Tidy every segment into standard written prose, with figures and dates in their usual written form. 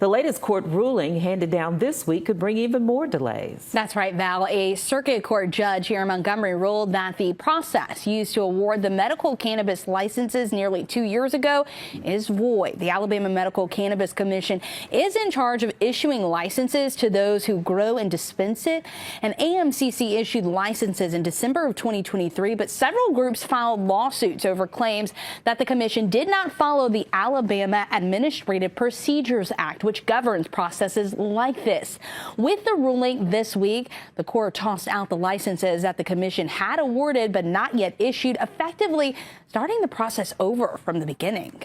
The latest court ruling handed down this week could bring even more delays. That's right, Val. A circuit court judge here in Montgomery ruled that the process used to award the medical cannabis licenses nearly 2 years ago is void. The Alabama Medical Cannabis Commission is in charge of issuing licenses to those who grow and dispense it. And AMCC issued licenses in December of 2023, but several groups filed lawsuits over claims that the commission did not follow the Alabama Administrative Procedures Act, which governs processes like this. With the ruling this week, the court tossed out the licenses that the commission had awarded but not yet issued, effectively starting the process over from the beginning.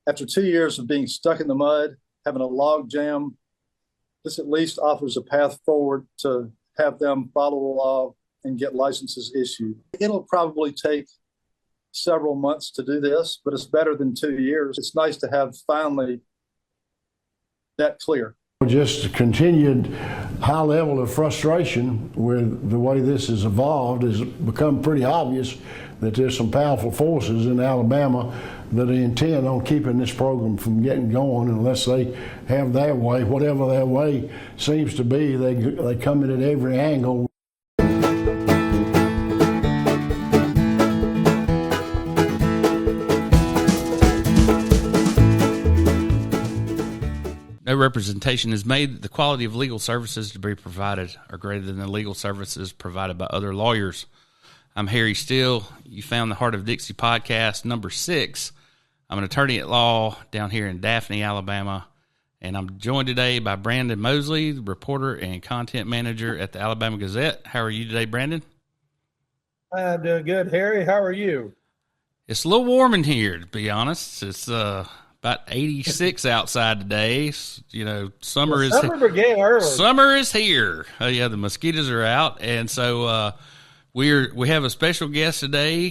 After 2 years of being stuck in the mud, having a log jam, this at least offers a path forward to have them follow the law and get licenses issued. It'll probably take several months to do this, but it's better than 2 years. It's nice to have finally that clear. Just a continued high level of frustration with the way this has evolved. Has become pretty obvious that there's some powerful forces in Alabama that intend on keeping this program from getting going unless they have their way. Whatever their way seems to be, they come in at every angle. No representation is made that the quality of legal services to be provided are greater than the legal services provided by other lawyers. I'm Harry Steele. You found the Heart of Dixie podcast, number 6. I'm an attorney at law down here in Daphne, Alabama, and I'm joined today by Brandon Mosley, the reporter and content manager at the Alabama Gazette. How are you today, Brandon? I'm doing good, Harry. How are you? It's a little warm in here, to be honest. It's about 86 outside today. You know, summer began early. Summer is here. Oh yeah, the mosquitoes are out, and so we have a special guest today,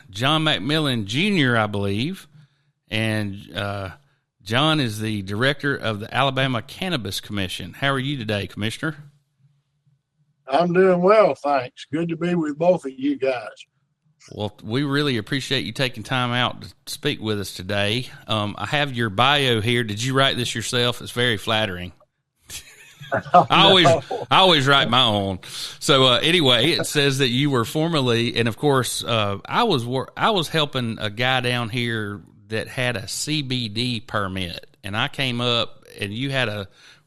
John McMillan Jr., I believe, and John is the director of the Alabama Cannabis Commission. How are you today, Commissioner? I'm doing well, thanks. Good to be with both of you guys. Well, we really appreciate you taking time out to speak with us today. I have your bio here. Did you write this yourself? It's very flattering. I always write my own. So anyway, it says that you were formerly, and of course, I was helping a guy down here that had a CBD permit, and I came up, and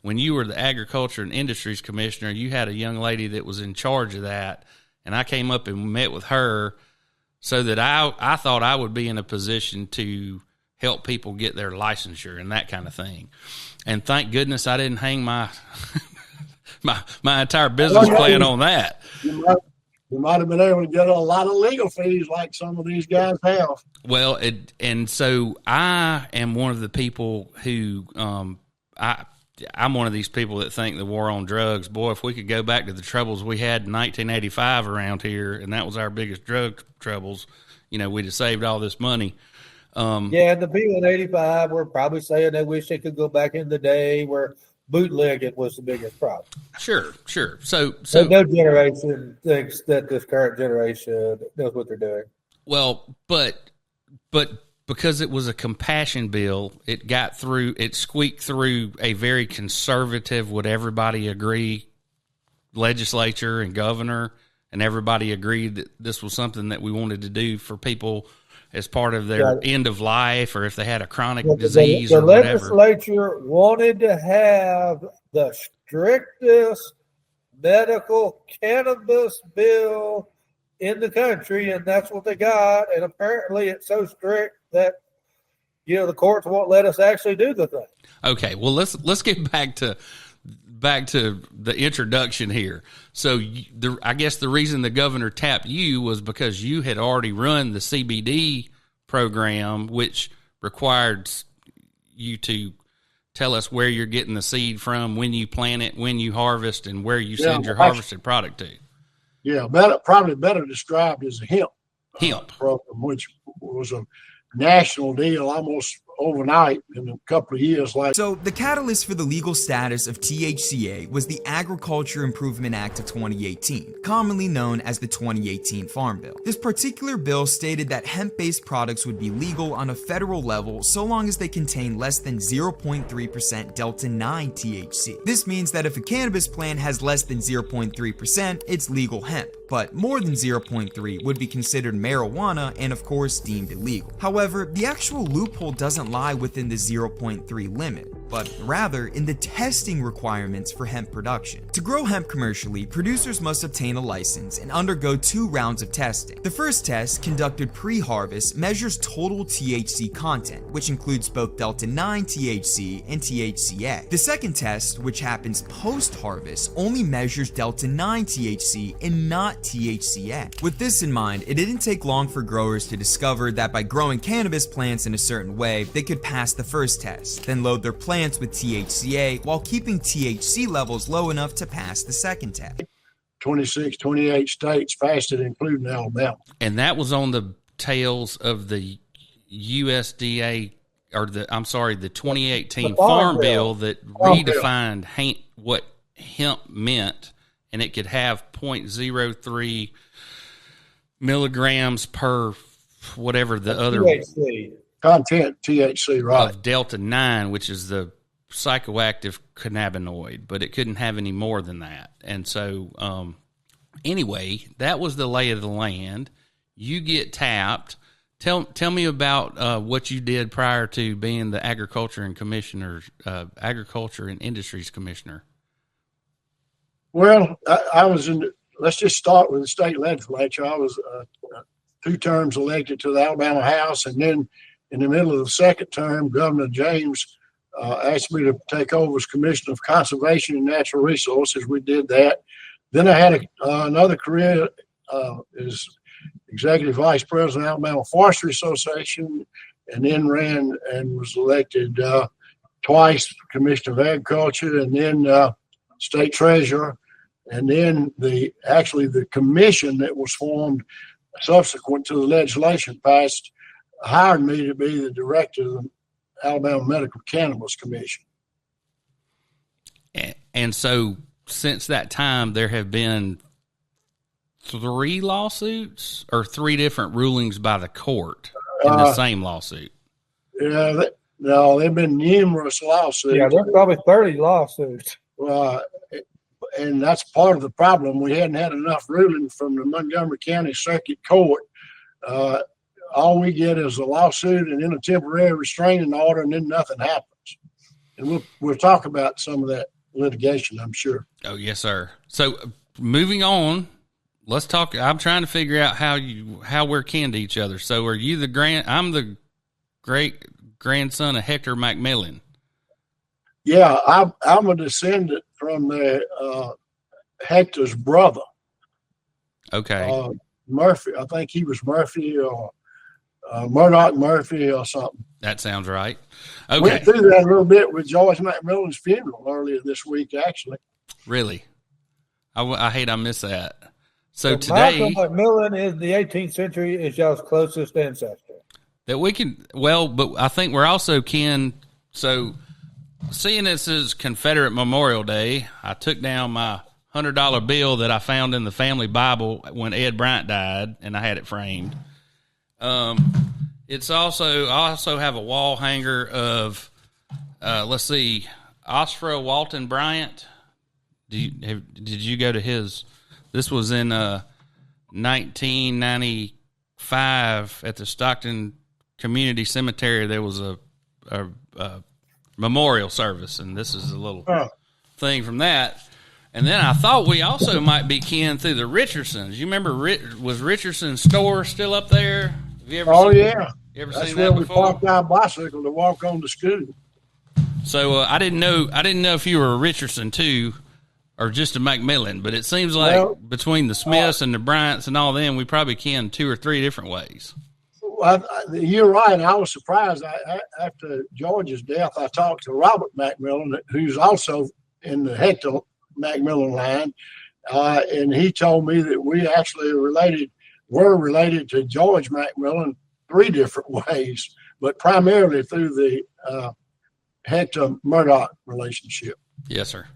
when you were the Agriculture and Industries Commissioner, you had a young lady that was in charge of that, and I came up and met with her. So that I thought I would be in a position to help people get their licensure and that kind of thing. And thank goodness I didn't hang my my entire business plan on that. You might have been able to get a lot of legal fees like some of these guys have. Well, and so I am one of the people who I'm one of these people that think the war on drugs, boy, if we could go back to the troubles we had in 1985 around here, and that was our biggest drug troubles, we'd have saved all this money. The people in 85 were probably saying they wish they could go back in the day where bootlegging was the biggest problem. Sure. So no generation thinks that this current generation knows what they're doing. Well, but because it was a compassion bill, it squeaked through a very conservative, would everybody agree, legislature and governor, and everybody agreed that this was something that we wanted to do for people as part of their end of life, or if they had a chronic disease or whatever. The legislature wanted to have the strictest medical cannabis bill in the country, and that's what they got. And apparently it's so strict that the courts won't let us actually do the thing. Okay, well let's get back to the introduction here. So I guess the reason the governor tapped you was because you had already run the CBD program, which required you to tell us where you're getting the seed from, when you plant it, when you harvest, and where you send your harvested product to. Yeah, probably better described as a hemp program, which was a national deal, almost overnight in a couple of years. So the catalyst for the legal status of THCA was the Agriculture Improvement Act of 2018, commonly known as the 2018 Farm Bill. This particular bill stated that hemp-based products would be legal on a federal level so long as they contain less than 0.3% Delta-9 THC. This means that if a cannabis plant has less than 0.3%, it's legal hemp, but more than 0.3 would be considered marijuana and of course deemed illegal. However, the actual loophole doesn't lie within the 0.3 limit, but rather in the testing requirements for hemp production. To grow hemp commercially, producers must obtain a license and undergo 2 rounds of testing. The first test, conducted pre-harvest, measures total THC content, which includes both Delta-9 THC and THCA. The second test, which happens post-harvest, only measures Delta-9 THC and not THCA. With this in mind, it didn't take long for growers to discover that by growing cannabis plants in a certain way, they could pass the first test, then load their plants with THCA while keeping THC levels low enough to pass the second test. 26, 28 states passed it, including Alabama. And that was on the tails of the USDA, or the 2018 Farm Bill that redefined what hemp meant, and it could have 0.03 milligrams per whatever the other THC. Content, THC, right. of Delta-9, which is the psychoactive cannabinoid, but it couldn't have any more than that. And so, anyway, that was the lay of the land. You get tapped. Tell me about what you did prior to being the Agriculture and Industries Commissioner. Well, I was in. Let's just start with the state legislature. I was 2 terms elected to the Alabama House, and then in the middle of the second term, Governor James asked me to take over as Commissioner of Conservation and Natural Resources. We did that. Then I had another career as Executive Vice President of Alabama Forestry Association, and then ran and was elected twice Commissioner of Agriculture, and then State Treasurer, and then the commission that was formed subsequent to the legislation passed hired me to be the director of the Alabama Medical Cannabis Commission. And so since that time, there have been 3 lawsuits or 3 different rulings by the court in the same lawsuit. Yeah, no, there have been numerous lawsuits. Yeah, there's probably 30 lawsuits. And that's part of the problem. We hadn't had enough ruling from the Montgomery County Circuit Court. All we get is a lawsuit and then a temporary restraining order, and then nothing happens. And we'll talk about some of that litigation, I'm sure. Oh, yes, sir. So moving on, let's talk. I'm trying to figure out how we're kin to each other. So are you I'm the great grandson of Hector McMillan. Yeah, I'm a descendant from Hector's brother. Okay. Murphy, I think he was Murphy or Murdoch Murphy or something. That sounds right. Okay. Went through that a little bit with George McMillan's funeral earlier this week, actually. Really? I hate I missed that. So today, Malcolm McMillan in the 18th century is y'all's closest ancestor. That we can, but I think we're also kin. So seeing this is Confederate Memorial Day, I took down my $100 bill that I found in the family Bible when Ed Bryant died, and I had it framed. It's also, I also have a wall hanger of, let's see, Osfro Walton Bryant. Did you go to his? This was in 1995 at the Stockton Community Cemetery. There was a memorial service, and this is a little thing from that. And then I thought we also might be kin through the Richardsons. You remember, was Richardson's store still up there? Have you ever seen, yeah. You ever That's seen where that we before? parked our bicycle to walk on to school. So I didn't know if you were a Richardson too, or just a McMillan. But it seems like between the Smiths and the Bryants and all them, we probably kin 2 or 3 different ways. Well, you're right. I was surprised. After George's death, I talked to Robert McMillan, who's also in the Hector McMillan line, and he told me that we actually were related to George McMillan 3 different ways. but primarily through the Hector Murdoch relationship. Yes, sir.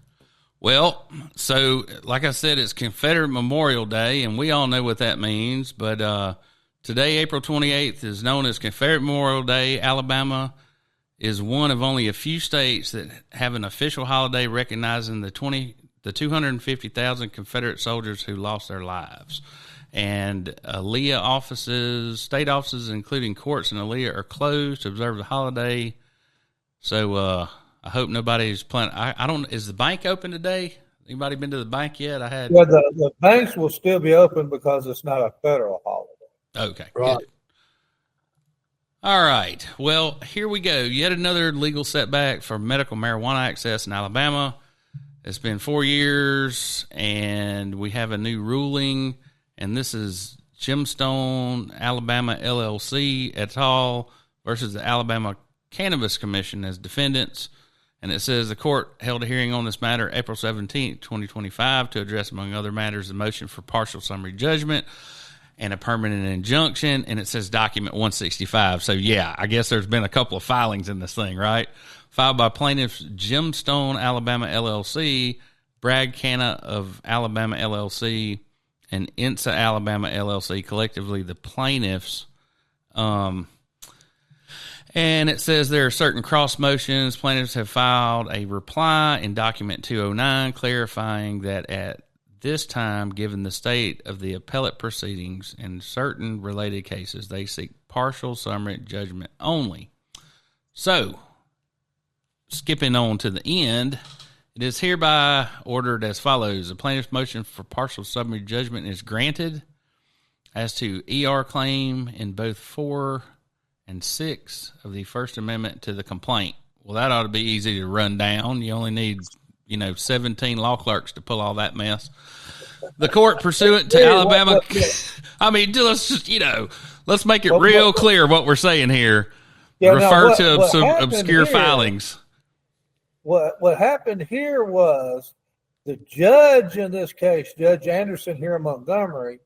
Well, so like I said, it's Confederate Memorial Day, and we all know what that means. But today, April 28th, is known as Confederate Memorial Day. Alabama is one of only a few states that have an official holiday recognizing the 250,000 Confederate soldiers who lost their lives. And Aaliyah offices, state offices, including courts in Aaliyah, are closed to observe the holiday. So I hope nobody's planning. I don't. Is the bank open today? Anybody been to the bank yet? I had. Yeah, the banks will still be open because it's not a federal holiday. Okay. Right. Good. All right. Well, here we go. Yet another legal setback for medical marijuana access in Alabama. It's been 4 years, and we have a new ruling, and this is Gemstone, Alabama LLC et al. Versus the Alabama Cannabis Commission as defendants. And it says the court held a hearing on this matter April 17, 2025, to address, among other matters, the motion for partial summary judgment and a permanent injunction. And it says document 165. So, yeah, I guess there's been a couple of filings in this thing, right? Filed by plaintiffs Gemstone, Alabama LLC, Bragg Canna of Alabama LLC, and INSA Alabama LLC, collectively the plaintiffs. And it says there are certain cross motions. Plaintiffs have filed a reply in document 209 clarifying that at this time, given the state of the appellate proceedings and certain related cases, they seek partial summary judgment only. So, skipping on to the end, it is hereby ordered as follows. The plaintiff's motion for partial summary judgment is granted as to ER claim in both 4 and 6 of the First Amendment to the complaint. Well, that ought to be easy to run down. You only need, 17 law clerks to pull all that mess. The court pursuant to Alabama, I mean, let's just, let's make it real clear what we're saying here. Yeah, refer to some happened obscure here- filings. What happened here was the judge in this case, Judge Anderson here in Montgomery,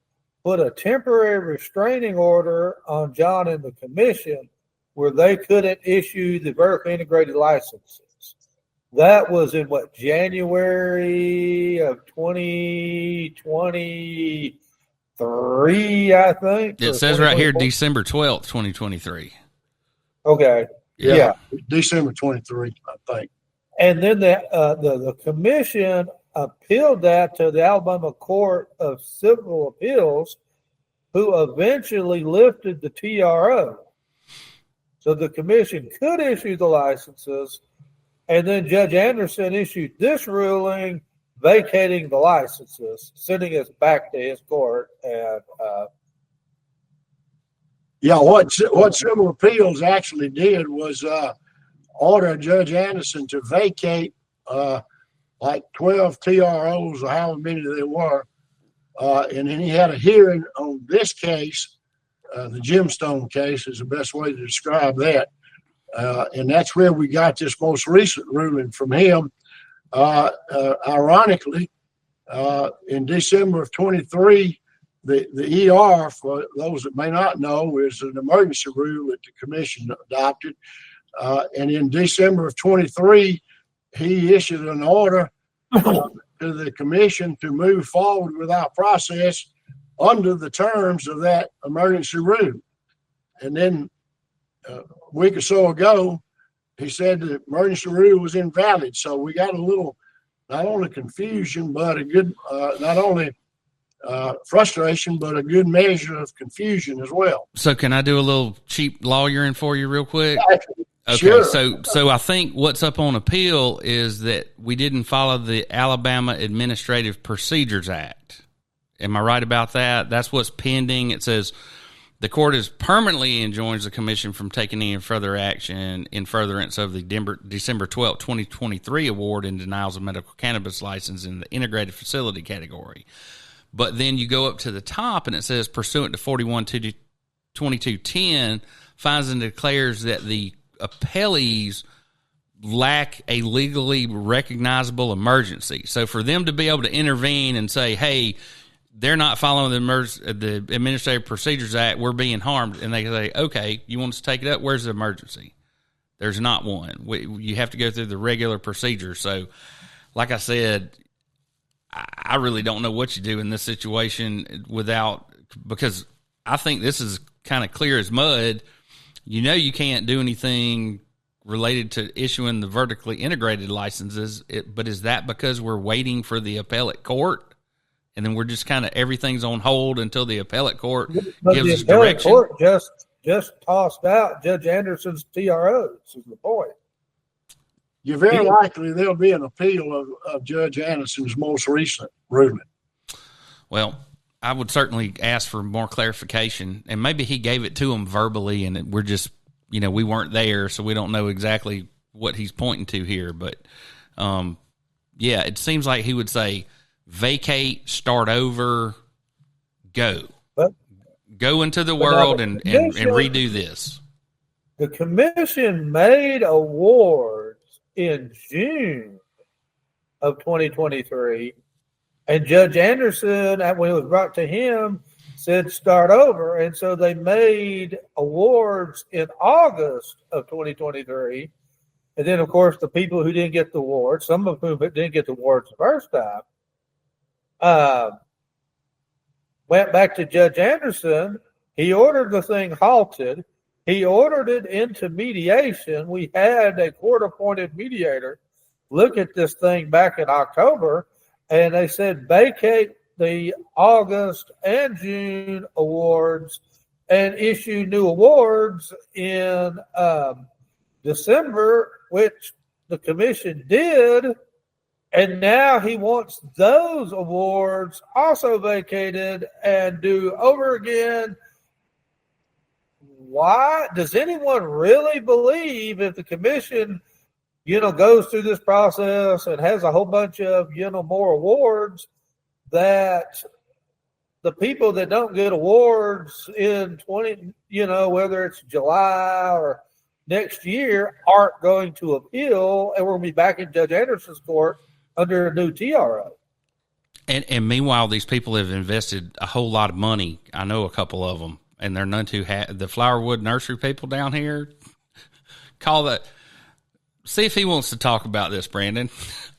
put a temporary restraining order on John and the commission where they couldn't issue the vertically integrated licenses. That was in January of 2023, I think. It says right here, December 12th, 2023. Okay. Yeah. December 23, I think. And then the commission appealed that to the Alabama Court of Civil Appeals, who eventually lifted the TRO. So the commission could issue the licenses, and then Judge Anderson issued this ruling vacating the licenses, sending us back to his court. And what Civil Appeals actually did was order Judge Anderson to vacate like 12 TROs or however many there were. And then he had a hearing on this case, the Gemstone case is the best way to describe that. And that's where we got this most recent ruling from him. Ironically, in December of 23, the ER, for those that may not know, is an emergency rule that the commission adopted. And in December of 23, he issued an order to the commission to move forward without process under the terms of that emergency rule. And then a week or so ago, he said the emergency rule was invalid. So we got a little, not only confusion, but a good, not only frustration, but a good measure of confusion as well. So can I do a little cheap lawyering for you real quick? Okay, Sure. So I think what's up on appeal is that we didn't follow the Alabama Administrative Procedures Act. Am I right about that? That's what's pending. It says the court is permanently enjoins the commission from taking any further action in furtherance of the December 12, 2023 award and denials of medical cannabis license in the integrated facility category. But then you go up to the top and it says pursuant to 41-2210 finds and declares that the appellees lack a legally recognizable emergency. So for them to be able to intervene and say, hey, they're not following the Administrative Procedures Act, we're being harmed, and they say, okay, you want us to take it up? Where's the emergency? There's not one. You have to go through the regular procedure. So, like I said, I really don't know what you do in this situation because I think this is kind of clear as mud. You can't do anything related to issuing the vertically integrated licenses, but is that because we're waiting for the appellate court? And then we're just kind of, everything's on hold until the appellate court gives us direction? The appellate court just tossed out Judge Anderson's TROs, is the point. You're very likely there'll be an appeal of Judge Anderson's most recent ruling. Well, I would certainly ask for more clarification, and maybe he gave it to him verbally, and we're just, we weren't there, so we don't know exactly what he's pointing to here. But, yeah, it seems like he would say, vacate, start over, go into the world and redo this. The commission made awards in June of 2023, and Judge Anderson, when it was brought to him, said start over. And so they made awards in August of 2023. And then, of course, the people who didn't get the awards, some of whom didn't get the awards the first time, went back to Judge Anderson. He ordered the thing halted. He ordered it into mediation. We had a court-appointed mediator look at this thing back in October, and they said vacate the August and June awards and issue new awards in December, which the commission did. And now he wants those awards also vacated and do over again. Why does anyone really believe if the commission, goes through this process and has a whole bunch of, more awards, that the people that don't get awards in whether it's July or next year aren't going to appeal, and we're going to be back in Judge Anderson's court under a new TRO. And meanwhile, these people have invested a whole lot of money. I know a couple of them, and they're none too the Flowerwood Nursery people down here. See if he wants to talk about this, Brandon.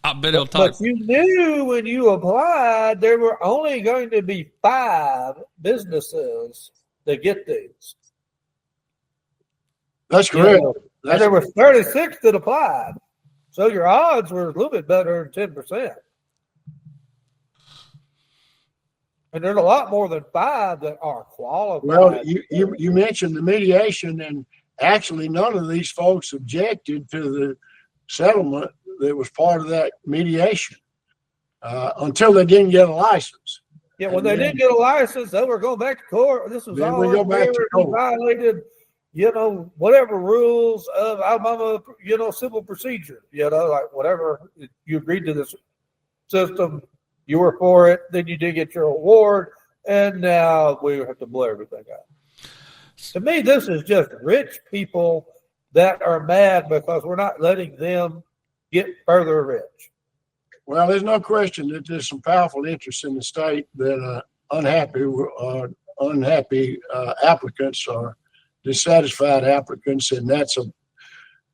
I bet he'll talk. But you knew when you applied there were only going to be 5 businesses that get these. That's correct. And there were 36 that applied. So your odds were a little bit better than 10%. And there's a lot more than 5 that are qualified. Well, you mentioned the mediation, and actually none of these folks objected to the settlement that was part of that mediation until they didn't get a license. Yeah, when they didn't get a license, they were going back to court. This was all violated, whatever rules of Alabama, civil procedure, like whatever you agreed to this system, you were for it, then you did get your award, and now we have to blow everything out. To me, this is just rich people that are mad because we're not letting them get further rich. Well, there's no question that there's some powerful interests in the state that unhappy applicants or dissatisfied applicants, and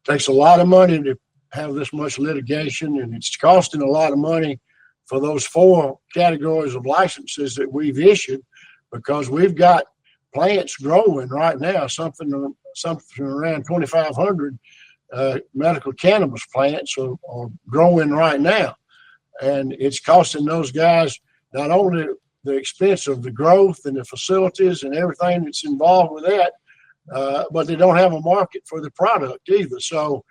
takes a lot of money to have this much litigation, and it's costing a lot of money for those 4 categories of licenses that we've issued, because we've got plants growing right now, something around 2,500 medical cannabis plants are growing right now. And it's costing those guys not only the expense of the growth and the facilities and everything that's involved with that, but they don't have a market for the product either. So,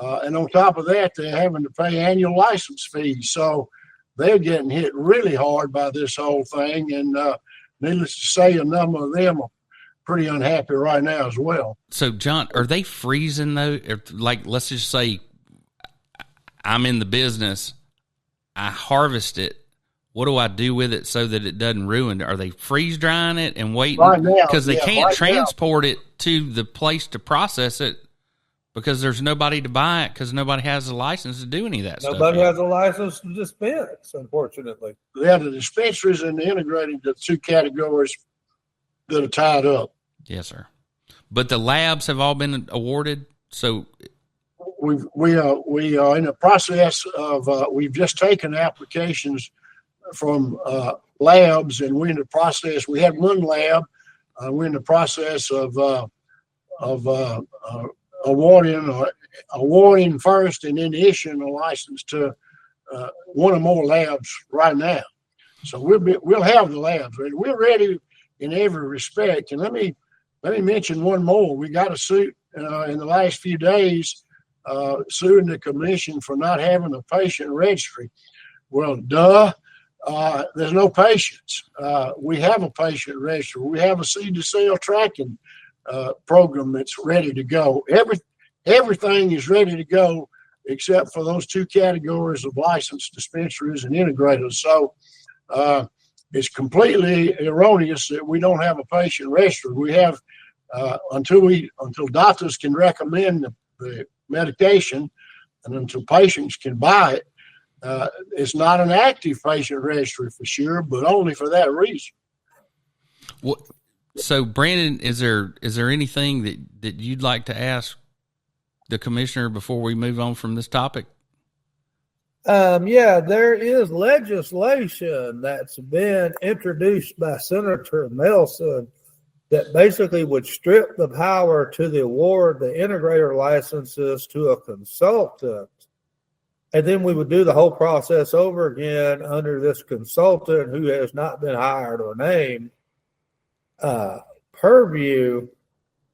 and on top of that, they're having to pay annual license fees. So they're getting hit really hard by this whole thing. And needless to say, a number of them are pretty unhappy right now as well. So, John, are they freezing though? Like, let's just say I'm in the business, I harvest it. What do I do with it so that it doesn't ruin? Are they freeze drying it and waiting? Right now, because they can't transport it to the place to process it because there's nobody to buy it because nobody has a license to do any of that stuff. Nobody has a license to dispense, unfortunately. Yeah, the dispensaries and the integrated, the two categories that are tied up. Yes, sir. But the labs have all been awarded. So We are in the process of, we've just taken applications from labs, and we're in the process. We had one lab. We're in the process of awarding first and then issuing a license to one or more labs right now. So we'll have the labs ready. We're ready in every respect. And let me mention one more. We got a suit in the last few days suing the commission for not having a patient registry. Well, there's no patients. We have a patient registry. We have a seed-to-sale tracking program that's ready to go. Everything is ready to go except for those two categories of licensed dispensaries and integrators. So it's completely erroneous that we don't have a patient registry. We have until doctors can recommend the medication and until patients can buy it. It's not an active patient registry for sure, but only for that reason. What? So, Brandon, is there anything that you'd like to ask the commissioner before we move on from this topic? Yeah, there is legislation that's been introduced by Senator Nelson that basically would strip the power to the award the integrator licenses to a consultant. And then we would do the whole process over again under this consultant who has not been hired or named purview.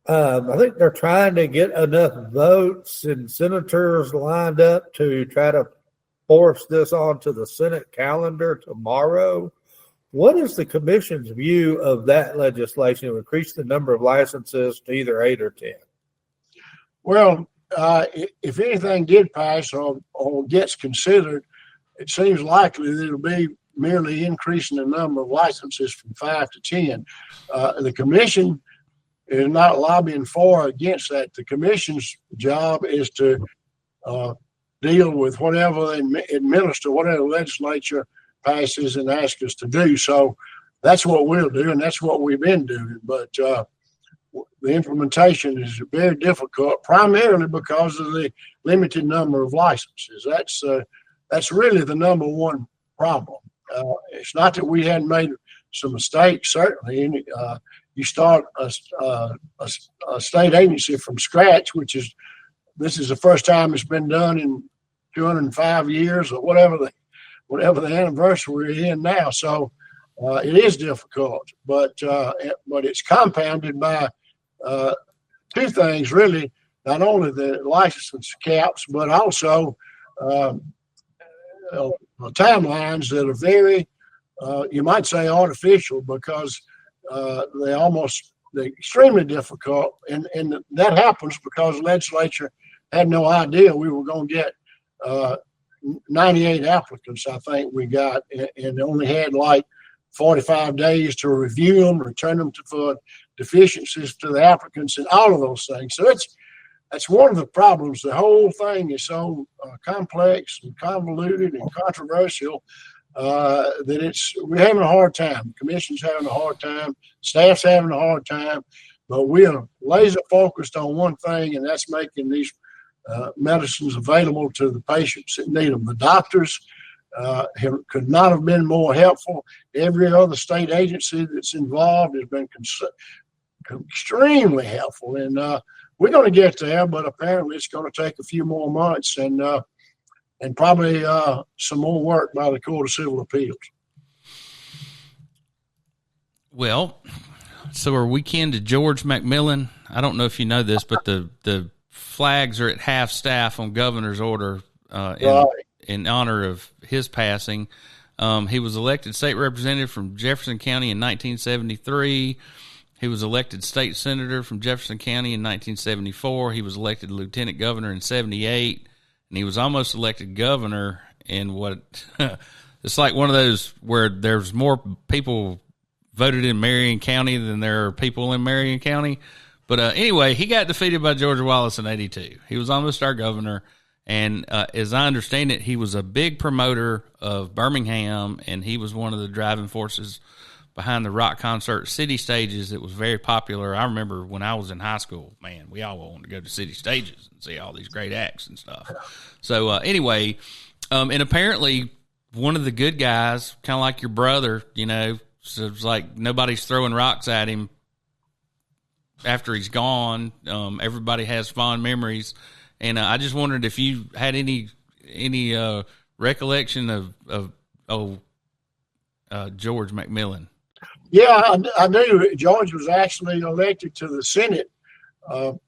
I think they're trying to get enough votes and senators lined up to try to force this onto the Senate calendar tomorrow. What is the commission's view of that legislation to increase the number of licenses to either 8 or 10? Well, if anything did pass or gets considered, it seems likely that it'll be merely increasing the number of licenses from 5 to 10. The commission is not lobbying for or against that. The commission's job is to deal with whatever they administer, whatever the legislature passes and asks us to do. So that's what we'll do, and that's what we've been doing. But the implementation is very difficult, primarily because of the limited number of licenses. That's really the number one problem. It's not that we hadn't made some mistakes. Certainly, you start a state agency from scratch, this is the first time it's been done in 205 years or whatever the anniversary we're in now. So it is difficult, but it's compounded by two things really: not only the license caps, but also timelines that are very, you might say, artificial, because they're extremely difficult, and that happens because the legislature had no idea we were going to get 98 applicants. I think we got, and only had like 45 days to review them, return them for deficiencies to the applicants, and all of those things. So that's one of the problems. The whole thing is so complex and convoluted and controversial that we're having a hard time. The commission's having a hard time. Staff's having a hard time. But we are laser focused on one thing, and that's making these medicines available to the patients that need them. The doctors could not have been more helpful. Every other state agency that's involved has been extremely helpful, and we're going to get there, but apparently it's going to take a few more months and probably some more work by the Court of Civil Appeals. Well, so are we kin to George McMillan? I don't know if you know this, but the flags are at half staff on governor's order in honor of his passing. He was elected state representative from Jefferson County in 1973. He was elected state senator from Jefferson County in 1974. He was elected lieutenant governor in 78, and he was almost elected governor in what it's like one of those where there's more people voted in Marion County than there are people in Marion County. But anyway, he got defeated by George Wallace in 82. He was almost our governor. And as I understand it, he was a big promoter of Birmingham, and he was one of the driving forces behind the rock concert city stages. It was very popular. I remember when I was in high school, man, we all wanted to go to city stages and see all these great acts and stuff. So anyway, and apparently one of the good guys, kind of like your brother, so it's like nobody's throwing rocks at him after he's gone. Everybody has fond memories. And I just wondered if you had any recollection of George McMillan. Yeah, I do. George was actually elected to the Senate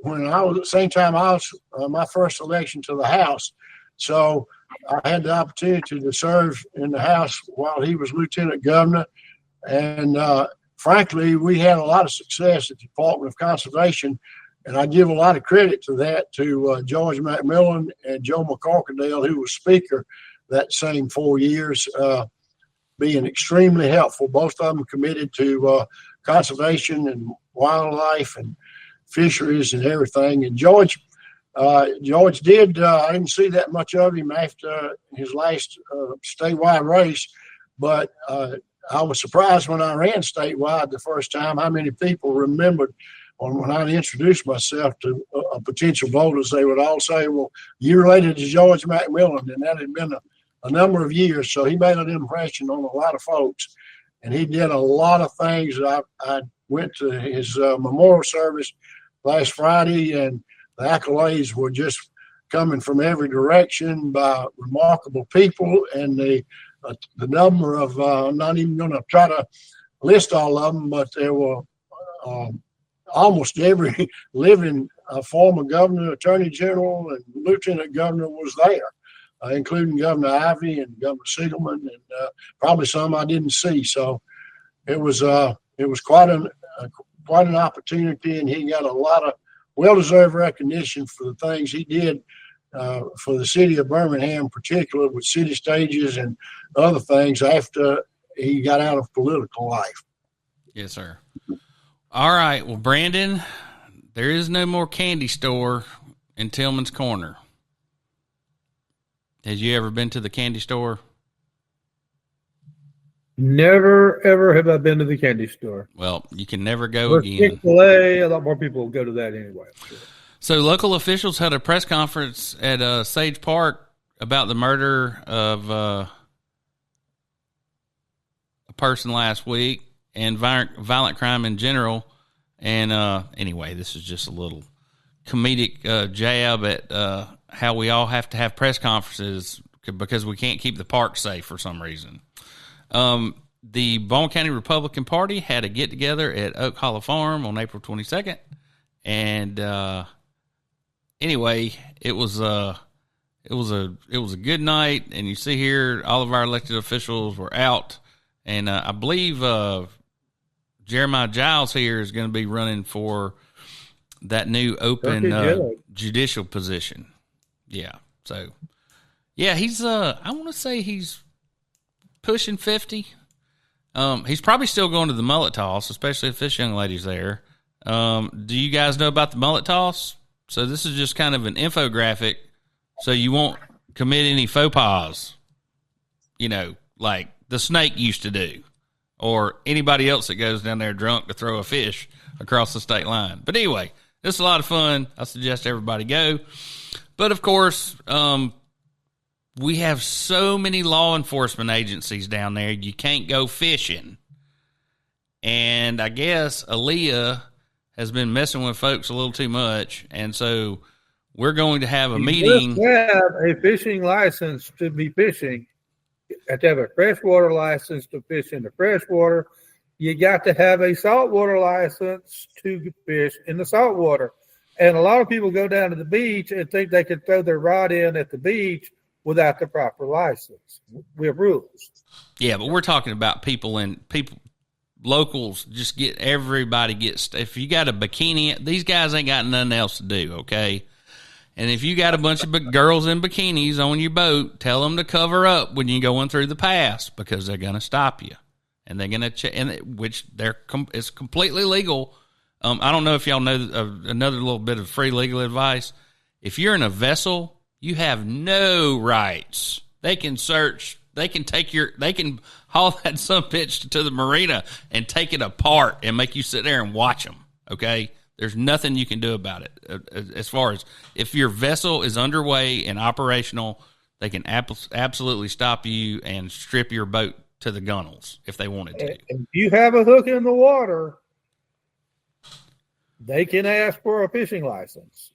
when I was, at the same time I was my first election to the House. So I had the opportunity to serve in the House while he was lieutenant governor. And frankly, we had a lot of success at the Department of Conservation. And I give a lot of credit to that to George McMillan and Joe McCorkindale, who was Speaker that same 4 years, being extremely helpful. Both of them committed to conservation and wildlife and fisheries and everything. And George did, I didn't see that much of him after his last statewide race, but I was surprised when I ran statewide the first time how many people remembered. When I introduced myself to potential voters, they would all say, well, you're related to George McMillan, and that had been a number of years. So he made an impression on a lot of folks, and he did a lot of things. I went to his memorial service last Friday, and the accolades were just coming from every direction by remarkable people, and the number of, I'm not even going to try to list all of them, but there were almost every living former governor, attorney general, and lieutenant governor was there, including Governor Ivey and Governor Siegelman, and probably some I didn't see. So it was quite an opportunity, and he got a lot of well-deserved recognition for the things he did for the city of Birmingham, particularly with city stages and other things after he got out of political life. Yes, sir. All right. Well, Brandon, there is no more candy store in Tillman's Corner. Has you ever been to the candy store? Never, ever have I been to the candy store. Well, you can never go With again. Chick-fil-A, a lot more people will go to that anyway. Sure. So local officials held a press conference at Sage Park about the murder of a person last week and violent crime in general. And anyway, this is just a little comedic jab at how we all have to have press conferences because we can't keep the park safe for some reason. The Baldwin County Republican Party had a get-together at Oak Hollow Farm on April 22nd. And anyway, it was a good night. And you see here, all of our elected officials were out. And I believe Jeremiah Giles here is going to be running for that new open judicial position. Yeah. So, yeah, he's I want to say he's pushing 50. He's probably still going to the mullet toss, especially if this young lady's there. Do you guys know about the mullet toss? So this is just kind of an infographic so you won't commit any faux pas, like the snake used to do, or anybody else that goes down there drunk to throw a fish across the state line. But anyway, this is a lot of fun. I suggest everybody go. But of course, we have so many law enforcement agencies down there, you can't go fishing. And I guess Aaliyah has been messing with folks a little too much. And so we're going to have a meeting. You must have a fishing license to be fishing. You have to have a freshwater license to fish in the freshwater. You got to have a saltwater license to fish in the saltwater. And a lot of people go down to the beach and think they can throw their rod in at the beach without the proper license. We have rules. Yeah, but we're talking about locals. Just get everybody if you got a bikini, these guys ain't got nothing else to do. Okay. And if you got a bunch of girls in bikinis on your boat, tell them to cover up when you're going through the pass because they're going to stop you, and they're going to it's completely legal I don't know if y'all know another little bit of free legal advice. If you're in a vessel, you have no rights. They can search. They can haul that sumbitch to the marina and take it apart and make you sit there and watch them. Okay, there's nothing you can do about it. As far as if your vessel is underway and operational, they can absolutely stop you and strip your boat to the gunnels if they wanted to. If you have a hook in the water, they can ask for a fishing license.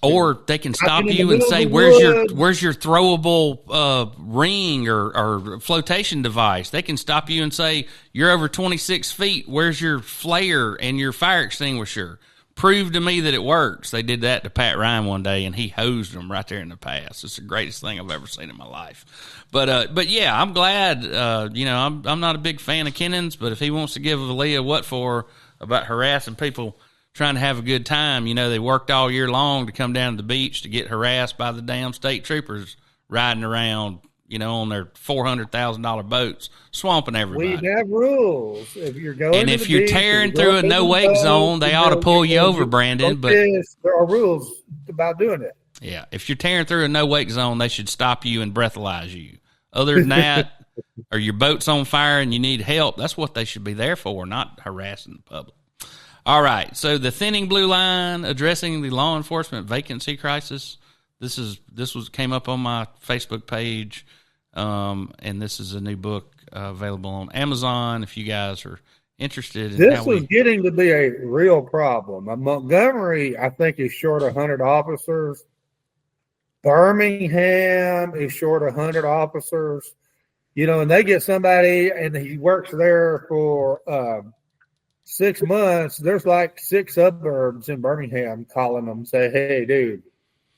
Or they can stop you and say, where's your throwable ring or flotation device? They can stop you and say, you're over 26 feet. Where's your flare and your fire extinguisher? Prove to me that it works. They did that to Pat Ryan one day, and he hosed them right there in the pass. It's the greatest thing I've ever seen in my life. But yeah, I'm glad. I'm not a big fan of Kennon's, but if he wants to give Aaliyah what for about harassing people trying to have a good time, they worked all year long to come down to the beach to get harassed by the damn state troopers riding around, on their $400,000 boats, swamping everybody. We have rules. If you're going, and if you're tearing through a no wake zone, they ought to pull you over, Brandon. But there are rules about doing it. Yeah, if you're tearing through a no wake zone, they should stop you and breathalyze you. Other than that, or your boat's on fire and you need help, that's what they should be there for, not harassing the public. All right, so the thinning blue line, addressing the law enforcement vacancy crisis. This came up on my Facebook page, and this is a new book available on Amazon. If you guys are interested, this is getting to be a real problem. Montgomery, I think, is short 100 officers. Birmingham is short 100 officers. And they get somebody, and he works there for 6 months. There's like 6 suburbs in Birmingham calling them, say, hey, dude,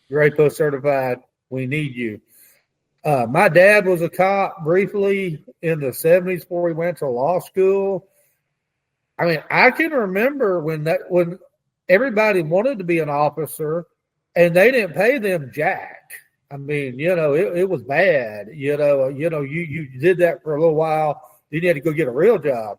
you're APO certified. We need you. My dad was a cop briefly in the 70s before he went to law school. I mean, I can remember when everybody wanted to be an officer and they didn't pay them jack. I mean, it was bad. You did that for a little while. Then you had to go get a real job.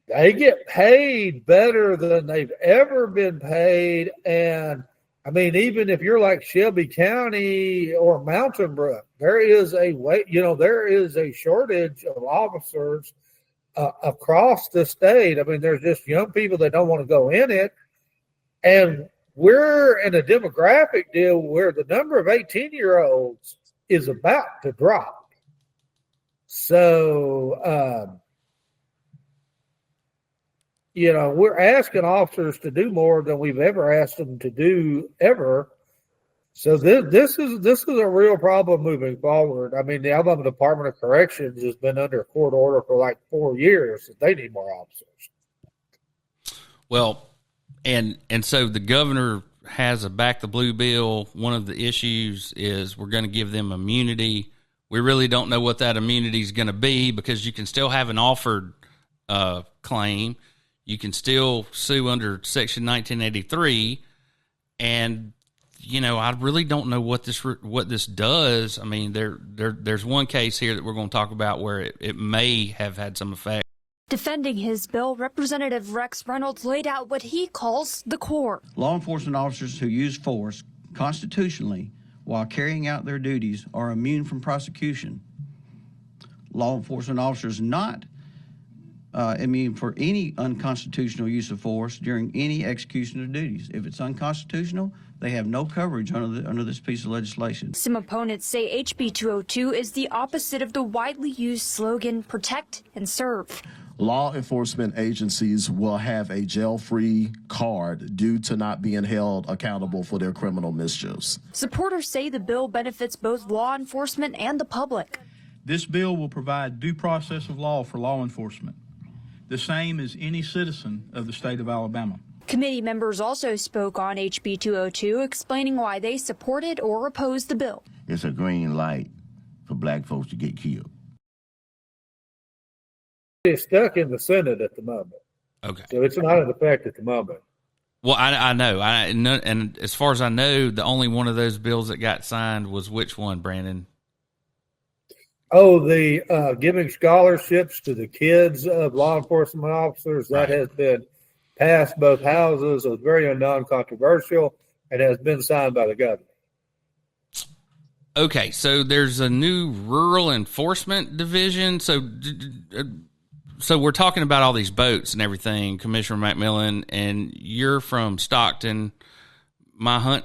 They get paid better than they've ever been paid. And I mean, even if you're like Shelby County or Mountain Brook, there is a shortage of officers across the state. I mean, there's just young people that don't want to go in it. And we're in a demographic deal where the number of 18-year-olds is about to drop. So, we're asking officers to do more than we've ever asked them to do ever. So this is a real problem moving forward. I mean, the Alabama Department of Corrections has been under a court order for like 4 years that they need more officers. Well, and so the governor has a back the blue bill. One of the issues is we're going to give them immunity. We really don't know what that immunity is going to be because you can still have an offered claim. You can still sue under Section 1983, and I really don't know what this does. I mean, there's one case here that we're going to talk about where it may have had some effect. Defending his bill, Representative Rex Reynolds laid out what he calls the core. Law enforcement officers who use force constitutionally while carrying out their duties are immune from prosecution. Law enforcement officers not immune for any unconstitutional use of force during any execution of duties. If it's unconstitutional, they have no coverage under this piece of legislation. Some opponents say HB 202 is the opposite of the widely used slogan, protect and serve. Law enforcement agencies will have a jail-free card due to not being held accountable for their criminal mischiefs. Supporters say the bill benefits both law enforcement and the public. This bill will provide due process of law for law enforcement, the same as any citizen of the state of Alabama. Committee members also spoke on HB 202, explaining why they supported or opposed the bill. It's a green light for black folks to get killed. It's stuck in the Senate at the moment. Okay. So it's not in effect at the moment. Well, I know. And as far as I know, the only one of those bills that got signed was which one, Brandon? Oh, the giving scholarships to the kids of law enforcement officers, that has been passed both houses. It was very non-controversial and has been signed by the governor. Okay, so there's a new rural enforcement division. So we're talking about all these boats and everything, Commissioner McMillan, and you're from Stockton.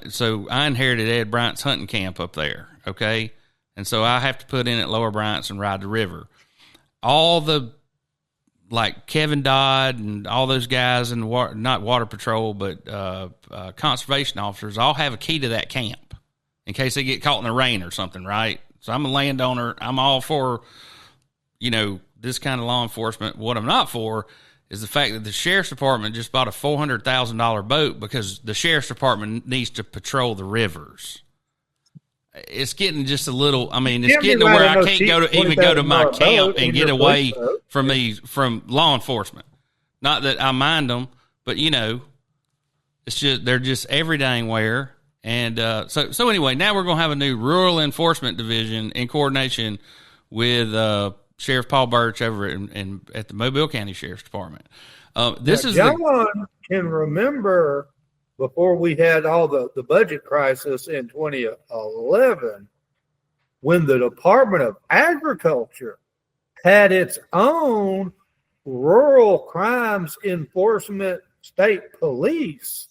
So I inherited Ed Bryant's hunting camp up there, okay? And so I have to put in at Lower Bryant's and ride the river. All the, like Kevin Dodd and all those guys in not water patrol, but conservation officers, all have a key to that camp in case they get caught in the rain or something, right? So I'm a landowner. I'm all for, this kind of law enforcement. What I'm not for is the fact that the sheriff's department just bought a $400,000 boat because the sheriff's department needs to patrol the rivers. It's getting just a little. I mean, it's getting to where I can't even go to my camp and get away from law enforcement. Not that I mind them, but it's just they're just every dang where. And so anyway, now we're going to have a new rural enforcement division in coordination with Sheriff Paul Birch over at the Mobile County Sheriff's Department. John can remember before we had all the budget crisis in 2011, when the Department of Agriculture had its own rural crimes enforcement state police.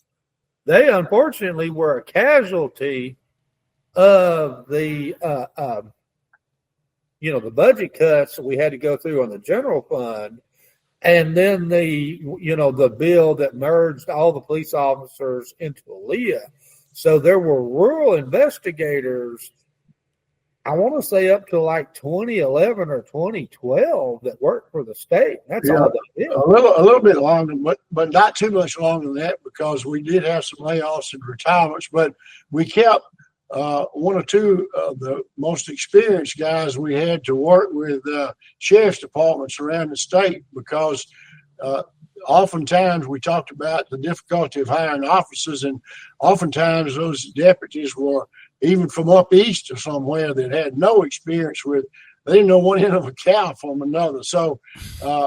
They unfortunately were a casualty of the the budget cuts that we had to go through on the general fund. And then the bill that merged all the police officers into ALEA. So there were rural investigators, I want to say up to like 2011 or 2012, that worked for the state. That's all they did. A little bit longer, but not too much longer than that, because we did have some layoffs and retirements. But we kept one or two of the most experienced guys we had to work with sheriff's departments around the state, because oftentimes we talked about the difficulty of hiring officers, and oftentimes those deputies were even from up east or somewhere that had no experience with. They didn't know one end of a cow from another. So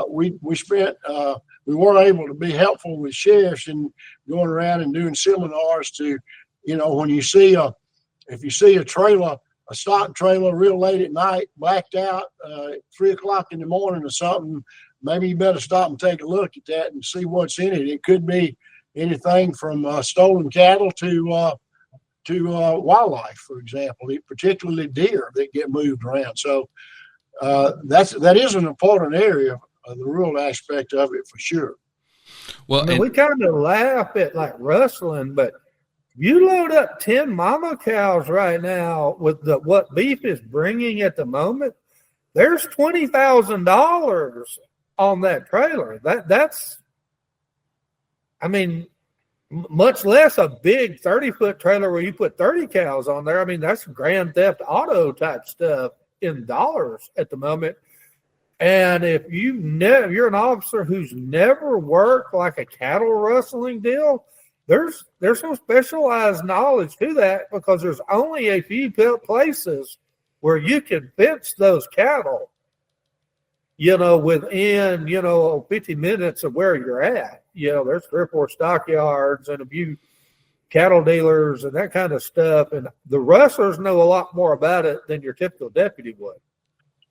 we weren't able to be helpful with sheriffs in going around and doing seminars to, when you see if you see a trailer, a stock trailer real late at night, blacked out, 3 o'clock in the morning or something, maybe you better stop and take a look at that and see what's in it. It could be anything from stolen cattle to wildlife, for example, particularly deer that get moved around. So that is an important area of the rural aspect of it for sure. Well, we kind of laugh at like rustling, but you load up 10 mama cows right now with what beef is bringing at the moment, there's $20,000 on that trailer. That's much less a big 30-foot trailer where you put 30 cows on there. I mean, that's Grand Theft Auto type stuff in dollars at the moment. And if you're an officer who's never worked like a cattle rustling deal, there's some specialized knowledge to that, because there's only a few places where you can fence those cattle, within, 50 minutes of where you're at. There's 3 or 4 stockyards and a few cattle dealers and that kind of stuff. And the rustlers know a lot more about it than your typical deputy would.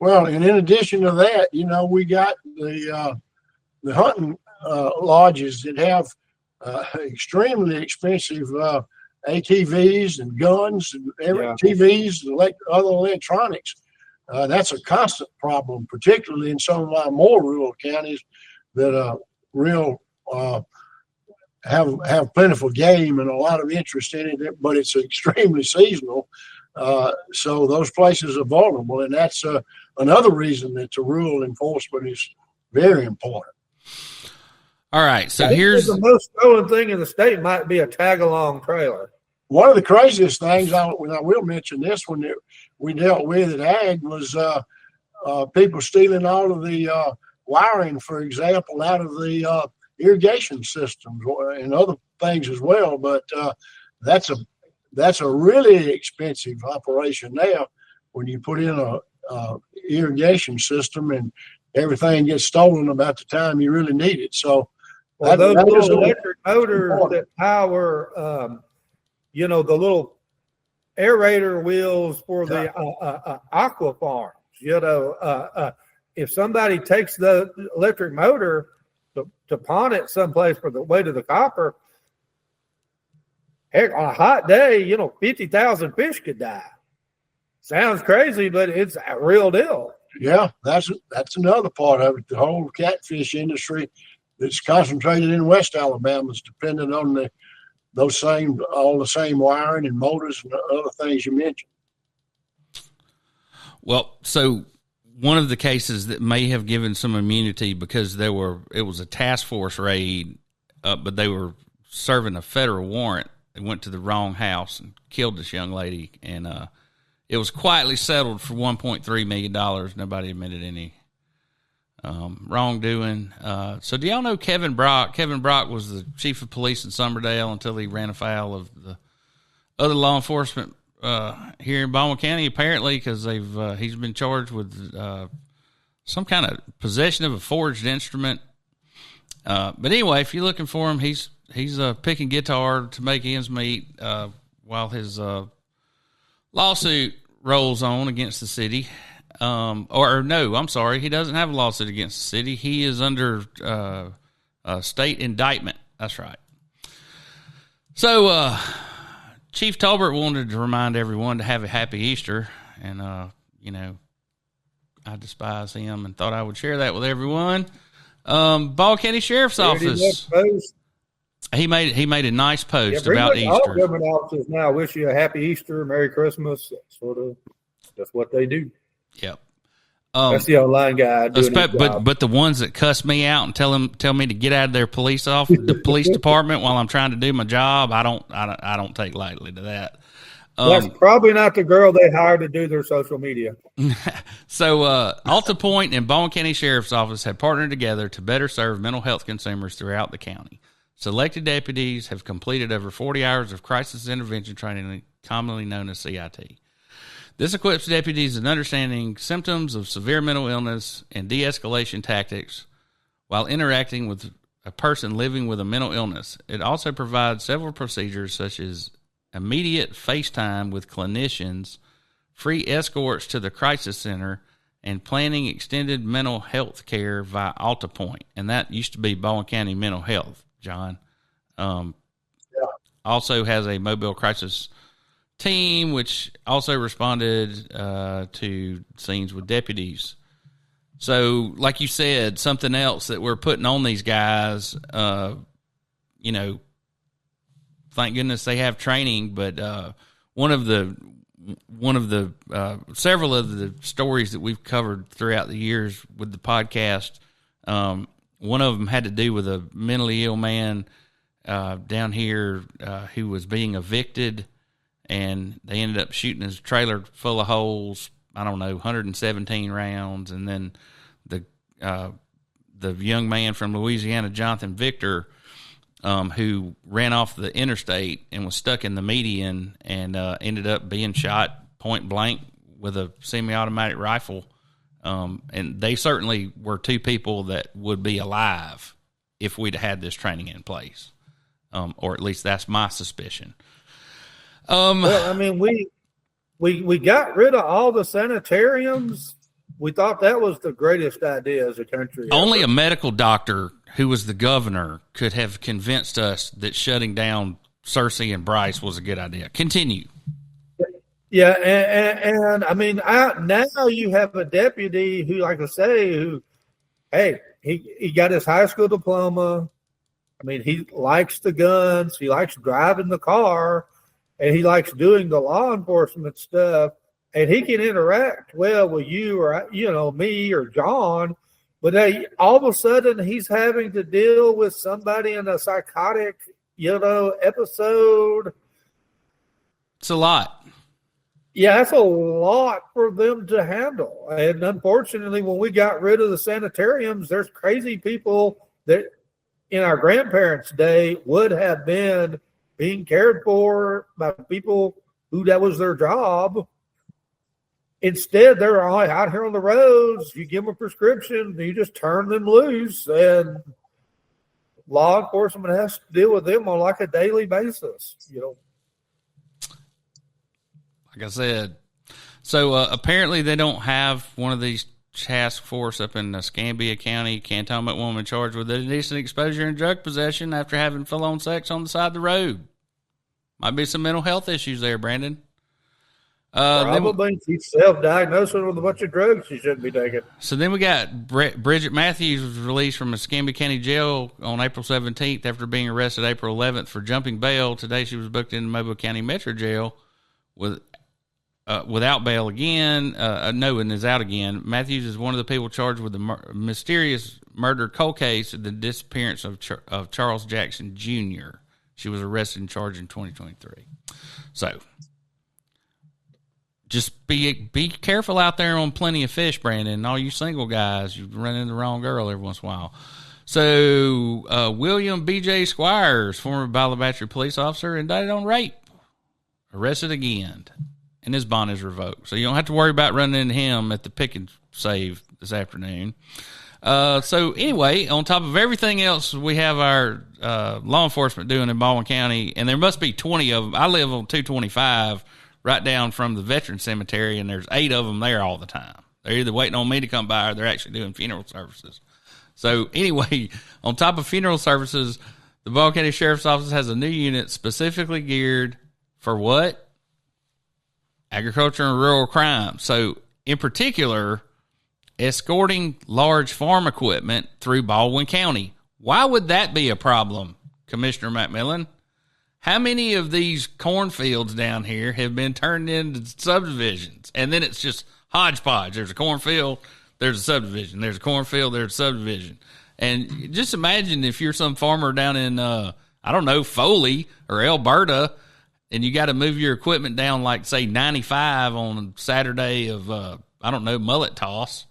Well, and in addition to that, we got the hunting lodges that have extremely expensive ATVs and guns and TVs and other electronics. That's a constant problem, particularly in some of our more rural counties that have plentiful game and a lot of interest in it, but it's extremely seasonal. So those places are vulnerable, and that's another reason that the rural enforcement is very important. All right, so here's the most stolen thing in the state might be a tag-along trailer. One of the craziest things, I will mention this one that we dealt with at Ag, was people stealing all of the wiring, for example, out of the irrigation systems and other things as well. But that's a really expensive operation now when you put in irrigation system, and everything gets stolen about the time you really need it. So, well, those that is little electric motors that power, the little aerator wheels for the aqua farms. If somebody takes the electric motor to pawn it someplace for the way to the copper, heck, on a hot day, 50,000 fish could die. Sounds crazy, but it's a real deal. Yeah, that's another part of it. The whole catfish industry that's concentrated in West Alabama is dependent on all the same wiring and motors and other things you mentioned. Well, so one of the cases that may have given some immunity because it was a task force raid, but they were serving a federal warrant. They went to the wrong house and killed this young lady, and it was quietly settled for $1.3 million. Nobody admitted any wrongdoing. So do y'all know Kevin Brock? Kevin Brock was the chief of police in Summerdale until he ran afoul of the other law enforcement here in Baldwin County, apparently, because he's been charged with some kind of possession of a forged instrument. But anyway, if you're looking for him, he's picking guitar to make ends meet while his lawsuit rolls on against the city. No, I'm sorry, he doesn't have a lawsuit against the city. He is under a state indictment. That's right. So Chief Tolbert wanted to remind everyone to have a happy Easter, and I despise him and thought I would share that with everyone. Baldwin County Sheriff's Office. He made a nice post about Easter. All government offices now wish you a happy Easter, Merry Christmas. That's what they do. Yep. That's the online guy doing his job. But the ones that cuss me out and tell me to get out of their the police department while I'm trying to do my job, I don't take lightly to that. That's probably not the girl they hired to do their social media. So Alta Point and Baldwin County Sheriff's Office have partnered together to better serve mental health consumers throughout the county. Selected deputies have completed over 40 hours of crisis intervention training, commonly known as CIT. This equips deputies in understanding symptoms of severe mental illness and de-escalation tactics while interacting with a person living with a mental illness. It also provides several procedures such as immediate FaceTime with clinicians, free escorts to the crisis center, and planning extended mental health care via Alta Point. And that used to be Baldwin County Mental Health, John. Also has a mobile crisis team, which also responded to scenes with deputies. So, like you said, something else that we're putting on these guys, thank goodness they have training, but several of the stories that we've covered throughout the years with the podcast, one of them had to do with a mentally ill man down here who was being evicted, and they ended up shooting his trailer full of holes, 117 rounds, and then the young man from Louisiana, Jonathan Victor, who ran off the interstate and was stuck in the median and ended up being shot point blank with a semi-automatic rifle. And they certainly were two people that would be alive if we'd had this training in place. Or at least that's my suspicion. We got rid of all the sanitariums. We thought that was the greatest idea as a country. Only a medical doctor who was the governor could have convinced us that shutting down Cersei and Bryce was a good idea. Continue. Yeah, and now you have a deputy who, like I say, he got his high school diploma. He likes the guns. He likes driving the car, and he likes doing the law enforcement stuff. And he can interact well with you or, me or John. But all of a sudden, he's having to deal with somebody in a psychotic, episode. It's a lot. Yeah, that's a lot for them to handle. And unfortunately, when we got rid of the sanitariums, there's crazy people that in our grandparents' day would have been being cared for by people who that was their job. Instead, they're all out here on the roads. You give them a prescription, you just turn them loose, and law enforcement has to deal with them on like a daily basis, Like I said, so apparently they don't have one of these task force up in Escambia County, Cantonment woman charged with indecent exposure and drug possession after having full-on sex on the side of the road. Might be some mental health issues there, Brandon. Probably. She's self-diagnosing with a bunch of drugs she shouldn't be taking. So then we got Bridget Matthews was released from Escambia County Jail on April 17th after being arrested April 11th for jumping bail. Today she was booked in Mobile County Metro Jail without bail again. And is out again. Matthews is one of the people charged with the mysterious murder cold case of the disappearance of Charles Jackson Jr. She was arrested and charged in 2023. So just be careful out there on Plenty of Fish, Brandon. All you single guys, you run into the wrong girl every once in a while. So William B.J. Squires, former Ballabatra police officer, indicted on rape, arrested again, and his bond is revoked. So you don't have to worry about running into him at the pick and save this afternoon. So anyway, on top of everything else we have our law enforcement doing in Baldwin County, and there must be 20 of them. I live on 225 right down from the veteran cemetery, and there's 8 of them there all the time. They're either waiting on me to come by or they're actually doing funeral services. So anyway, on top of funeral services, the Baldwin County Sheriff's Office has a new unit specifically geared for what? Agriculture and rural crime. So in particular, escorting large farm equipment through Baldwin County. Why would that be a problem, Commissioner McMillan? How many of these cornfields down here have been turned into subdivisions? And then it's just hodgepodge. There's a cornfield, there's a subdivision. There's a cornfield, there's a subdivision. And just imagine if you're some farmer down in, Foley or Alberta, and you got to move your equipment down, like, say, 95 on Saturday of, mullet toss.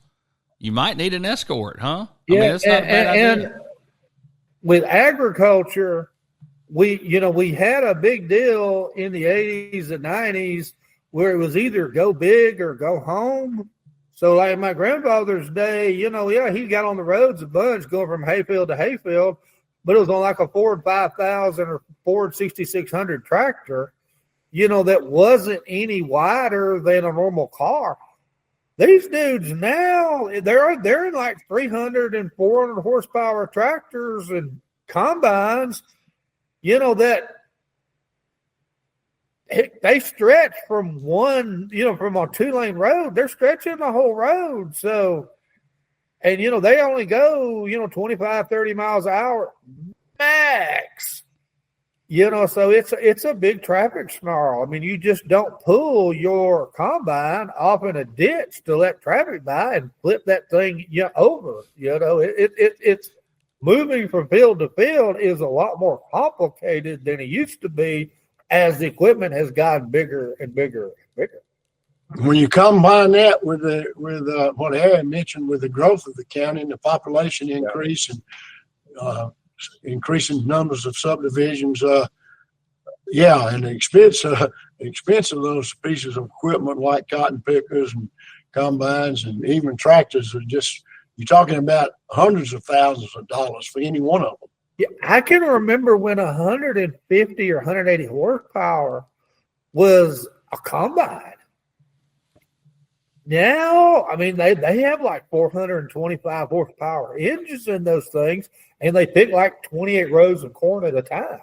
You might need an escort, huh? Yeah, I mean, that's not a bad idea. And with agriculture, we had a big deal in the 80s and 90s where it was either go big or go home. So like my grandfather's day, he got on the roads a bunch going from hayfield to hayfield, but it was on like a Ford 5000 or Ford 6600 tractor, that wasn't any wider than a normal car. These dudes now, they're in like 300 and 400 horsepower tractors and combines, that they stretch from from a 2-lane road. They're stretching the whole road. So, and, they only go, 25, 30 miles an hour max. So it's a big traffic snarl. I mean, you just don't pull your combine off in a ditch to let traffic by and flip that thing over. It's moving from field to field is a lot more complicated than it used to be as the equipment has gotten bigger and bigger and bigger. When you combine that with what Aaron mentioned, with the growth of the county and the population increase and increasing numbers of subdivisions, and the expense of those pieces of equipment like cotton pickers and combines and even tractors are just, you're talking about hundreds of thousands of dollars for any one of them. Yeah, I can remember when 150 or 180 horsepower was a combine. Now, I mean, they have like 425 horsepower engines in those things, and they pick like 28 rows of corn at a time.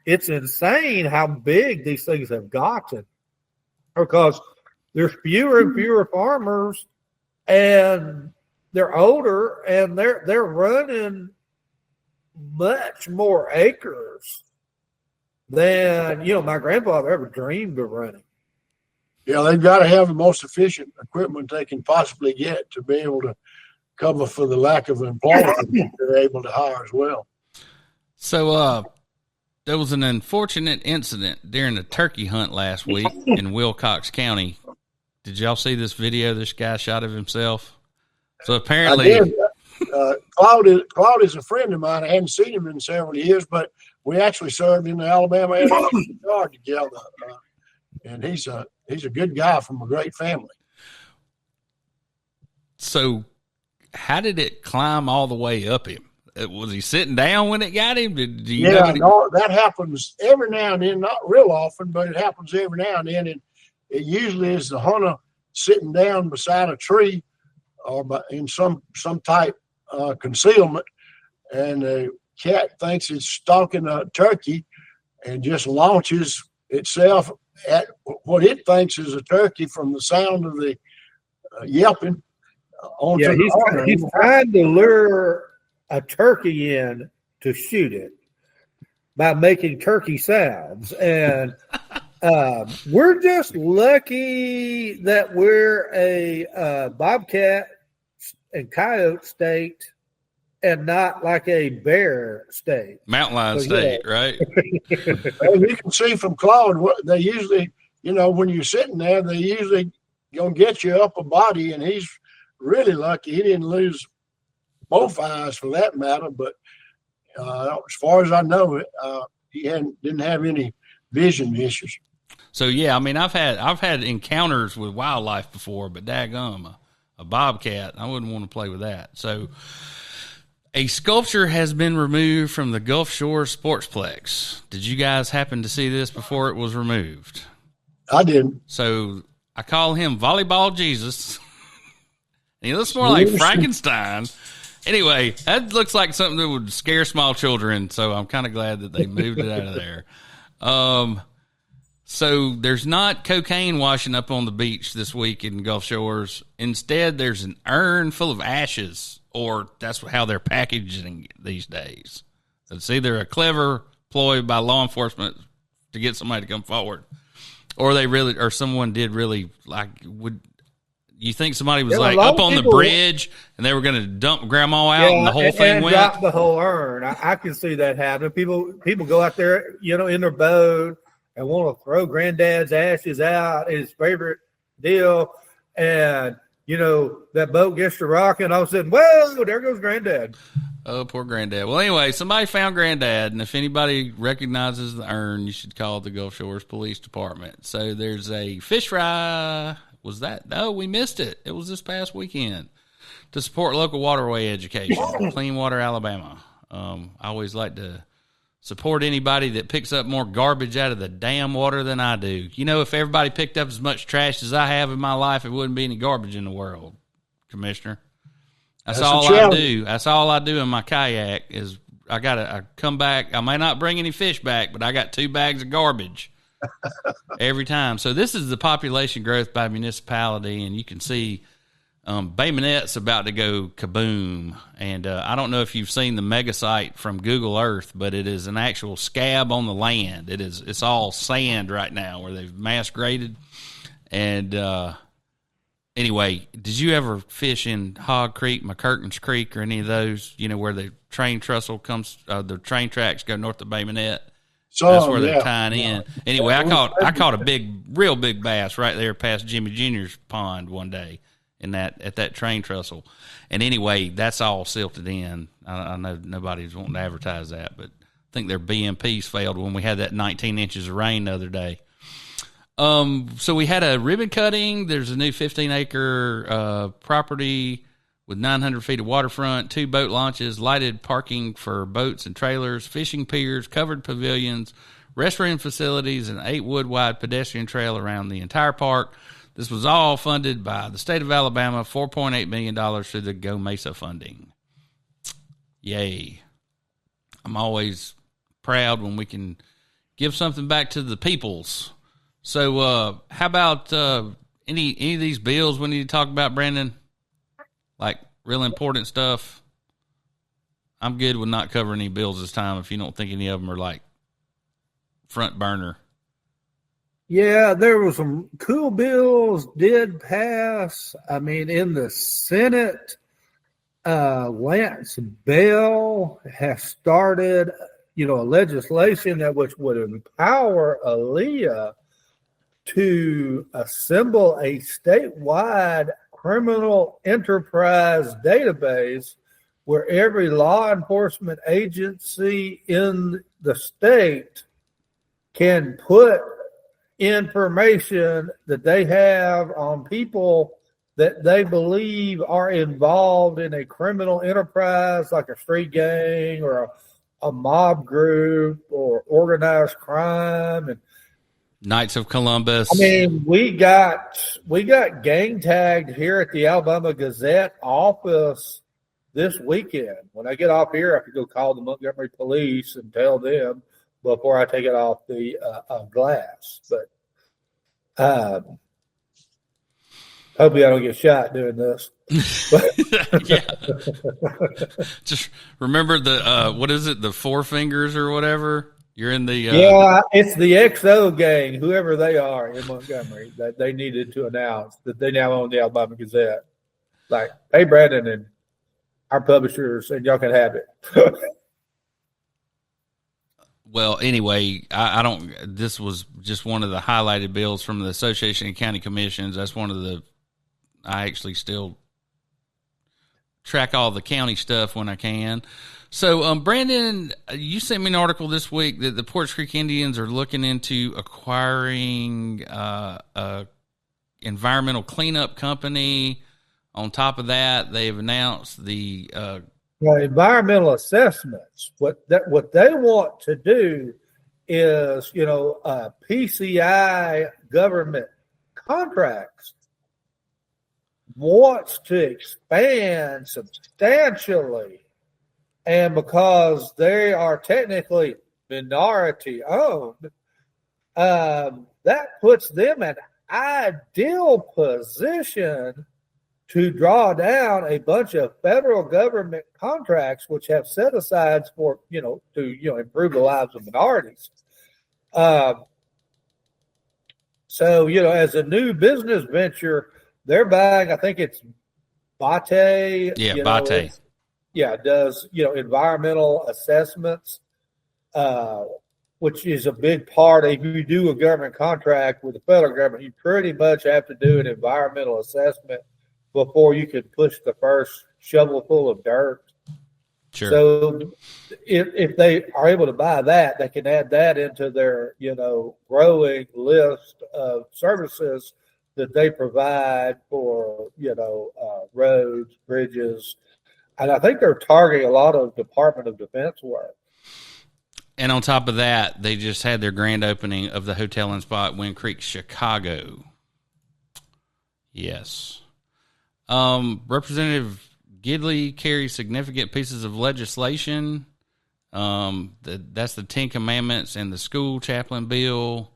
It's insane how big these things have gotten because there's fewer and fewer farmers, and they're older, and they're running much more acres than my grandfather ever dreamed of running. Yeah, they've got to have the most efficient equipment they can possibly get to be able to cover for the lack of employment they're able to hire as well. So there was an unfortunate incident during the turkey hunt last week in Wilcox County. Did y'all see this video this guy shot of himself? So apparently, I did. Claude is a friend of mine. I hadn't seen him in several years, but we actually served in the Alabama Guard together. And he's a he's a good guy from a great family. So how did it climb all the way up him? Was he sitting down when it got him? Do you know no, that happens every now and then, not real often, but it happens every now and then. And it usually is the hunter sitting down beside a tree or in some type concealment, and the cat thinks it's stalking a turkey and just launches itself at what it thinks is a turkey from the sound of the yelping onto the hunter. He's trying to lure a turkey in to shoot it by making turkey sounds. And we're just lucky that we're a bobcat and coyote state and not like a bear state. Mountain lion state, right? Well, you can see from Claude, they usually, when you're sitting there, they usually going to get you up a body, and he's really lucky he didn't lose both eyes for that matter, but as far as I know, he didn't have any vision issues. So yeah, I mean, I've had encounters with wildlife before, but daggum, a bobcat, I wouldn't want to play with that. So a sculpture has been removed from the Gulf Shores Sportsplex. Did you guys happen to see this before it was removed? I didn't. So I call him Volleyball Jesus. He looks more like Frankenstein. Anyway, that looks like something that would scare small children, so I'm kind of glad that they moved it out of there. So there's not cocaine washing up on the beach this week in Gulf Shores. Instead, there's an urn full of ashes, or that's how they're packaging it these days. It's either a clever ploy by law enforcement to get somebody to come forward, or someone did really you think somebody was up on the bridge and they were going to dump grandma out and the whole thing went? Drop the whole urn. I can see that happening. People go out there, in their boat and want to throw granddad's ashes out, his favorite deal. And, that boat gets to rocking. All of a sudden, whoa, there goes granddad. Oh, poor granddad. Well, anyway, somebody found granddad, and if anybody recognizes the urn, you should call the Gulf Shores Police Department. So there's a fish fry. Was that? No, we missed it. It was this past weekend to support local waterway education, Clean Water Alabama. I always like to support anybody that picks up more garbage out of the damn water than I do. If everybody picked up as much trash as I have in my life, it wouldn't be any garbage in the world, Commissioner. That's all I do. That's all I do in my kayak is I come back. I may not bring any fish back, but I got 2 bags of garbage every time. So this is the population growth by municipality, and you can see Bay Minette's about to go kaboom. And I don't know if you've seen the mega site from Google Earth, but it is an actual scab on the land. It's all sand right now where they've mass graded. And anyway, did you ever fish in Hog Creek, McCurtain's Creek, or any of those, where the train trestle comes, the train tracks go north of Bay Minette? That's where they're tying in. Anyway, I caught a real big bass right there past Jimmy Jr.'s pond one day at that train trestle. And anyway, that's all silted in. I know nobody's wanting to advertise that, but I think their BMPs failed when we had that 19 inches of rain the other day. So we had a ribbon cutting. There's a new 15-acre property with 900 feet of waterfront, 2 boat launches, lighted parking for boats and trailers, fishing piers, covered pavilions, restroom facilities, and 8-wood-wide pedestrian trail around the entire park. This was all funded by the state of Alabama, $4.8 million through the Go Mesa funding. Yay. I'm always proud when we can give something back to the peoples. So how about any of these bills we need to talk about, Brandon? Like real important stuff. I'm good with not covering any bills this time if you don't think any of them are like front burner. Yeah, there were some cool bills did pass. I mean, in the Senate, Lance Bell has started, a legislation which would empower Aaliyah to assemble a statewide criminal enterprise database where every law enforcement agency in the state can put information that they have on people that they believe are involved in a criminal enterprise like a street gang or a mob group or organized crime. And Knights of Columbus. I mean, we got gang tagged here at the Alabama Gazette office this weekend. When I get off here, I have to go call the Montgomery police and tell them before I take it off the glass. But hopefully I don't get shot doing this. Yeah. Just remember the what is it? The Four Fingers or whatever. You're in the yeah. It's the XO gang, whoever they are in Montgomery, that they needed to announce that they now own the Alabama Gazette. Like, hey, Brandon and our publishers, and y'all can have it. Well, anyway, I don't. This was just one of the highlighted bills from the Association of County Commissions. That's one of the. I actually still track all the county stuff when I can. So, Brandon, you sent me an article this week that the Porch Creek Indians are looking into acquiring a environmental cleanup company. On top of that, they've announced the environmental assessments. What they want to do is, PCI government contracts wants to expand substantially. And because they are technically minority owned, that puts them in ideal position to draw down a bunch of federal government contracts, which have set asides for, to improve the lives of minorities. So, as a new business venture, they're buying, I think it's Bate. Yeah, Bate. Does, environmental assessments, which is a big part. If you do a government contract with the federal government, you pretty much have to do an environmental assessment before you can push the first shovelful of dirt. Sure. So if they are able to buy that, they can add that into their, growing list of services that they provide for, roads, bridges. And I think they're targeting a lot of Department of Defense work. And on top of that, they just had their grand opening of the Hotel and Spa at Wind Creek, Chicago. Yes. Representative Gidley carries significant pieces of legislation. That's the 10 Commandments and the school chaplain bill.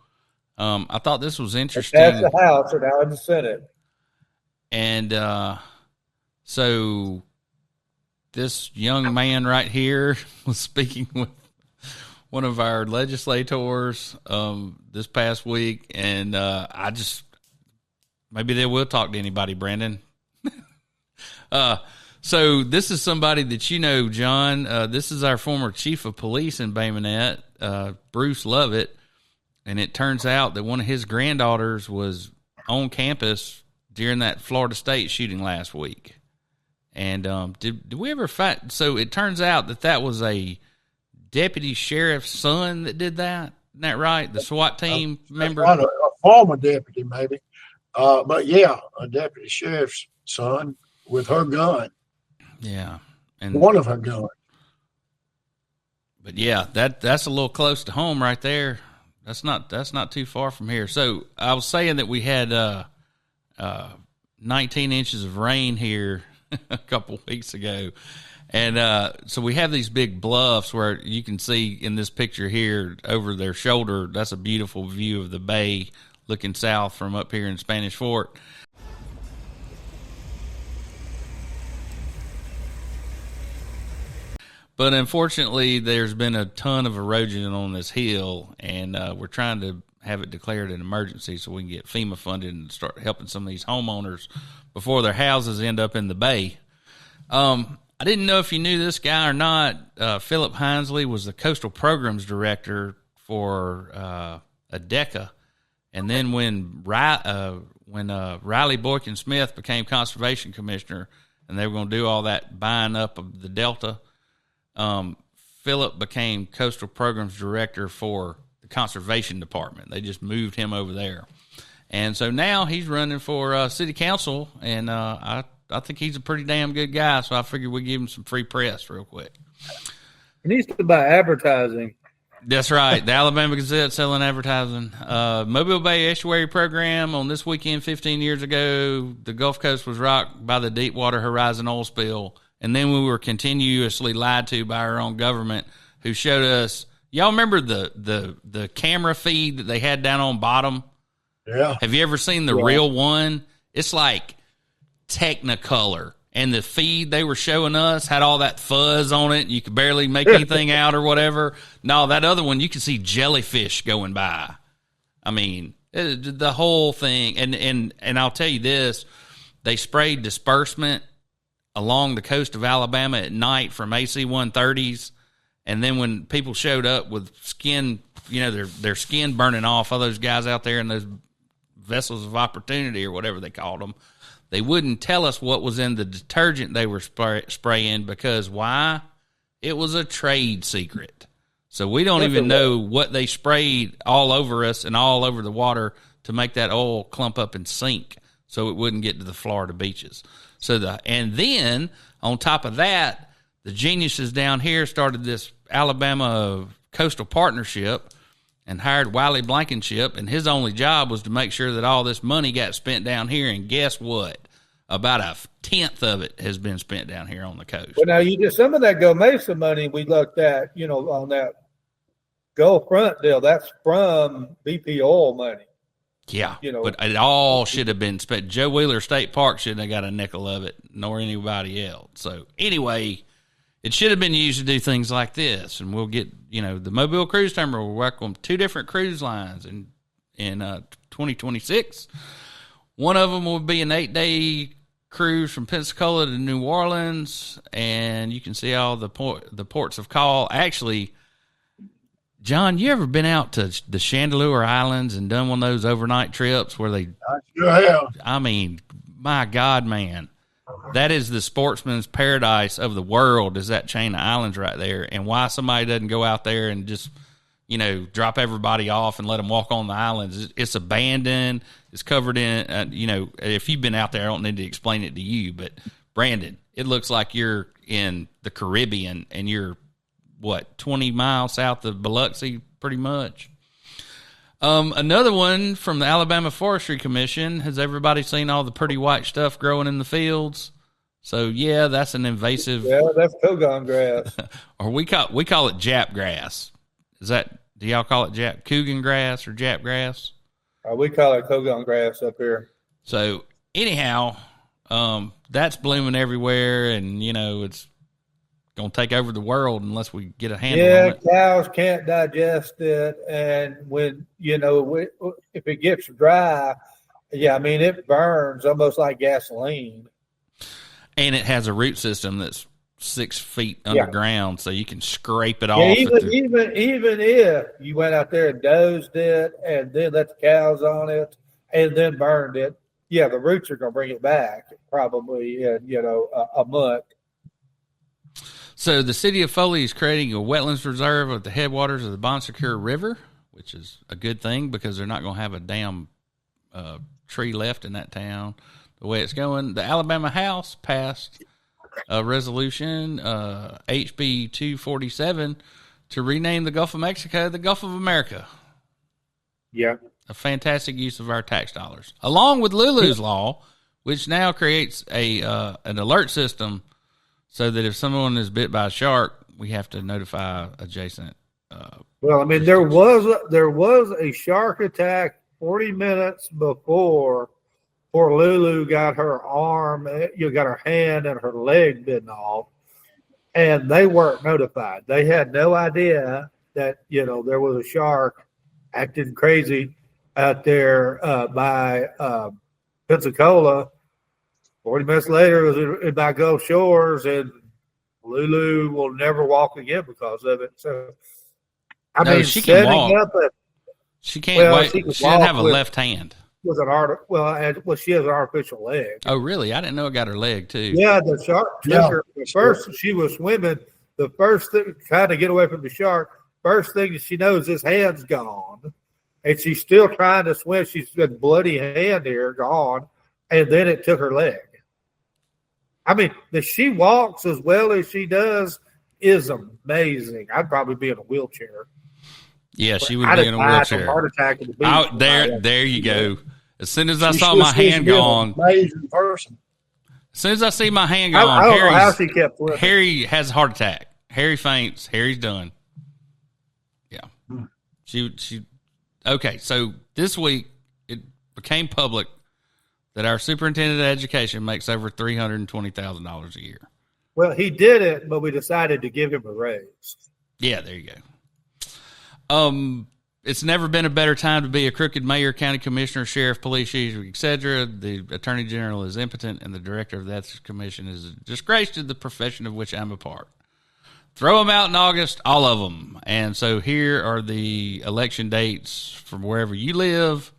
I thought this was interesting. That's the House, or now in the Senate. And so this young man right here was speaking with one of our legislators this past week, and maybe they will talk to anybody, Brandon. So this is somebody that you know, John. This is our former chief of police in Bay Minette, Bruce Lovett, and it turns out that one of his granddaughters was on campus during that Florida State shooting last week. And did we ever find? So it turns out that was a deputy sheriff's son that did that. Isn't that right? The SWAT team member, right, a former deputy, maybe. But yeah, a deputy sheriff's son with her gun. Yeah, and one of her guns. But yeah, that's a little close to home right there. That's not too far from here. So I was saying that we had 19 inches of rain here a couple weeks ago. And so we have these big bluffs where you can see in this picture here over their shoulder. That's a beautiful view of the bay looking south from up here in Spanish Fort. But unfortunately, there's been a ton of erosion on this hill, and we're trying to have it declared an emergency so we can get FEMA funded and start helping some of these homeowners before their houses end up in the bay. I didn't know if you knew this guy or not. Philip Hinesley was the Coastal Programs Director for ADECA. And then when Riley Boykin Smith became Conservation Commissioner and they were going to do all that buying up of the Delta, Philip became Coastal Programs Director for the conservation department. They just moved him over there. And so now he's running for city council, and I think he's a pretty damn good guy, so I figured we'd give him some free press real quick. He needs to buy advertising. That's right. The Alabama Gazette selling advertising. Mobile Bay Estuary Program on this weekend 15 years ago, the Gulf Coast was rocked by the Deepwater Horizon oil spill, and then we were continuously lied to by our own government, who showed us. Y'all remember the camera feed that they had down on bottom? Yeah. Have you ever seen the real one? It's like Technicolor. And the feed they were showing us had all that fuzz on it. You could barely make anything out or whatever. No, that other one, you could see jellyfish going by. I mean, the whole thing. And I'll tell you this, they sprayed disbursement along the coast of Alabama at night from AC-130s. And then when people showed up with skin, their skin burning off, all those guys out there in those vessels of opportunity or whatever they called them, they wouldn't tell us what was in the detergent they were spraying because why? It was a trade secret. So we don't even know what they sprayed all over us and all over the water to make that oil clump up and sink so it wouldn't get to the Florida beaches. And then on top of that, the geniuses down here started this Alabama coastal partnership and hired Wiley Blankenship, and his only job was to make sure that all this money got spent down here, and guess what? About a tenth of it has been spent down here on the coast. Well, now some of that Go Mesa money we looked at, on that Gulf Front deal, that's from BP oil money. Yeah, but it all should have been spent. Joe Wheeler State Park shouldn't have got a nickel of it, nor anybody else. So anyway, it should have been used to do things like this, and we'll get, the Mobile Cruise Terminal will welcome 2 different cruise lines in 2026. One of them will be an 8-day cruise from Pensacola to New Orleans, and you can see all the ports of call. Actually, John, you ever been out to the Chandeleur Islands and done one of those overnight trips where they? I sure have. I mean, my God, man. That is the sportsman's paradise of the world, is that chain of islands right there. And why somebody doesn't go out there and just, drop everybody off and let them walk on the islands. It's abandoned. It's covered in, if you've been out there, I don't need to explain it to you. But, Brandon, it looks like you're in the Caribbean and you're, 20 miles south of Biloxi, pretty much. Another one from the Alabama Forestry Commission. Has everybody seen all the pretty white stuff growing in the fields? So yeah, that's an invasive. Yeah, that's Kogon grass. Or we call it Jap grass. Do y'all call it Coogan grass or Jap grass? We call it Kogon grass up here. So anyhow, that's blooming everywhere, and it's going to take over the world unless we get a handle on it. Yeah, cows can't digest it, and when if it gets dry, it burns almost like gasoline. And it has a root system that's 6 feet underground, so you can scrape it off. Even if you went out there and dozed it, and then let the cows on it, and then burned it, the roots are going to bring it back probably in a month. So the city of Foley is creating a wetlands reserve at the headwaters of the Bon Secours River, which is a good thing because they're not going to have a damn tree left in that town the way it's going. The Alabama House passed a resolution, HB 247, to rename the Gulf of Mexico the Gulf of America. Yeah. A fantastic use of our tax dollars, along with Lulu's law, which now creates an alert system so that if someone is bit by a shark, we have to notify adjacent. There was a shark attack 40 minutes before Lulu got her arm, got her hand and her leg bitten off, and they weren't notified. They had no idea that there was a shark acting crazy out there by Pensacola. 40 minutes later, it was by Gulf Shores, and Lulu will never walk again because of it. So, she can walk. She can't wait. She doesn't have a left hand. She has an artificial leg. Oh, really? I didn't know it got her leg, too. Yeah, the shark took her. First, she was swimming. The first thing, trying to get away from the shark, first thing she knows, his hand's gone. And she's still trying to swim. She's got bloody hand here, gone. And then it took her leg. I mean, that she walks as well as she does is amazing. I'd probably be in a wheelchair. Yeah, she would be in a wheelchair. Heart attack at the beach. There you go. As soon as I saw my hand gone, amazing person. as soon as I see my hand gone, I don't know how she kept flipping. Harry has a heart attack. Harry faints. Harry's done. Yeah. She okay, so this week it became public that our superintendent of education makes over $320,000 a year. Well, he did it, but we decided to give him a raise. Yeah, there you go. It's never been a better time to be a crooked mayor, county commissioner, sheriff, police chief, etc. The attorney general is impotent, and the director of that commission is a disgrace to the profession of which I'm a part. Throw them out in August, all of them. And so here are the election dates from wherever you live.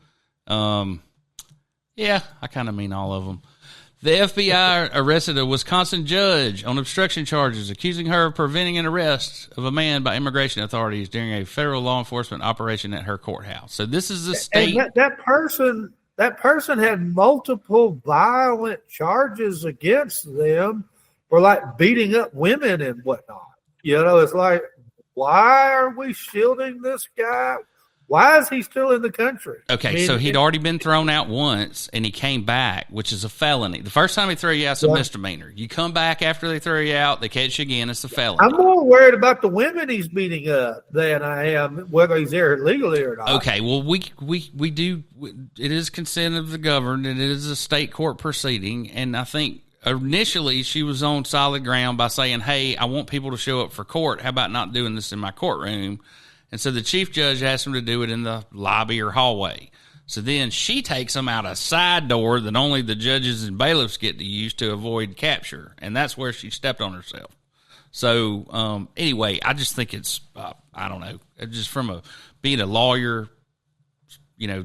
Yeah, I kind of mean all of them. The FBI arrested a Wisconsin judge on obstruction charges, accusing her of preventing an arrest of a man by immigration authorities during a federal law enforcement operation at her courthouse. So this is a state. And that person had multiple violent charges against them for like beating up women and whatnot. You know, it's like, why are we shielding this guy? Why is he still in the country? Okay, I mean, so he'd already been thrown out once, and he came back, which is a felony. The first time they throw you out, it's a misdemeanor. You come back after they throw you out, they catch you again, it's a felony. I'm more worried about the women he's beating up than I am whether he's there legally or not. Okay, well, we do. It is consent of the governed, and it is a state court proceeding, and I think initially she was on solid ground by saying, hey, I want people to show up for court. How about not doing this in my courtroom? And so the chief judge asked him to do it in the lobby or hallway. So then she takes him out a side door that only the judges and bailiffs get to use to avoid capture. And that's where she stepped on herself. So anyway, I just think it's, I don't know, just from being a lawyer, you know,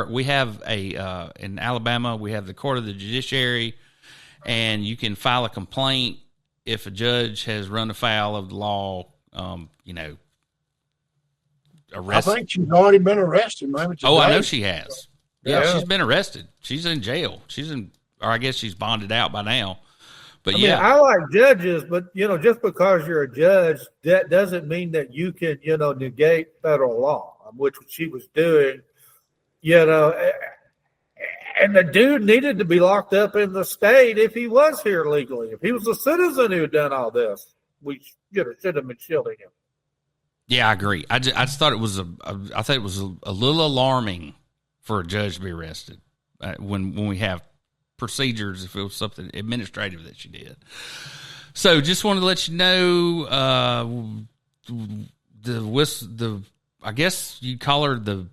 we have in Alabama, we have the court of the judiciary, and you can file a complaint if a judge has run afoul of the law, you know, arrested. I think she's already been arrested, maybe. Oh, I know she has. Yeah, she's been arrested. She's in jail. Or I guess she's bonded out by now. But I mean, I like judges, but, you know, just because you're a judge, that doesn't mean that you can, you know, negate federal law, which she was doing, you know. And the dude needed to be locked up in the state if he was here legally. If he was a citizen who had done all this, we should have been shielding him. Yeah, I agree. I just thought it was I thought it was a little alarming for a judge to be arrested when we have procedures if it was something administrative that she did. So just wanted to let you know I guess you'd call her the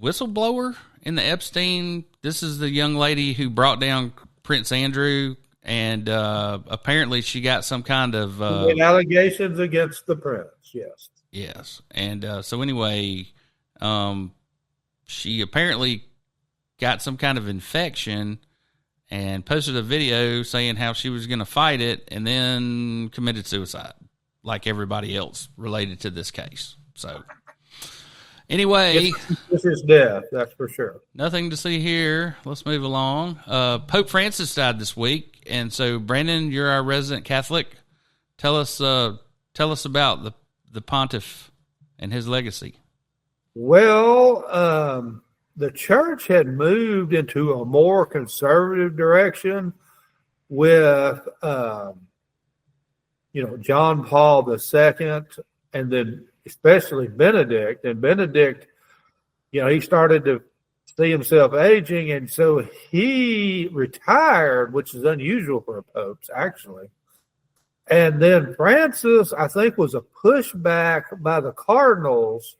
whistleblower in the Epstein. This is the young lady who brought down Prince Andrew, and apparently she got some kind of allegations against the prince. Yes. Yes. And so anyway, she apparently got some kind of infection and posted a video saying how she was going to fight it and then committed suicide like everybody else related to this case. So anyway, this is death, that's for sure. Nothing to see here. Let's move along. Pope Francis died this week. And so Brandon, you're our resident Catholic. Tell us about the pontiff and his legacy. Well, the church had moved into a more conservative direction with, John Paul II, and then especially Benedict. And Benedict, he started to see himself aging, and so he retired, which is unusual for popes, actually. And then Francis, I think, was a pushback by the cardinals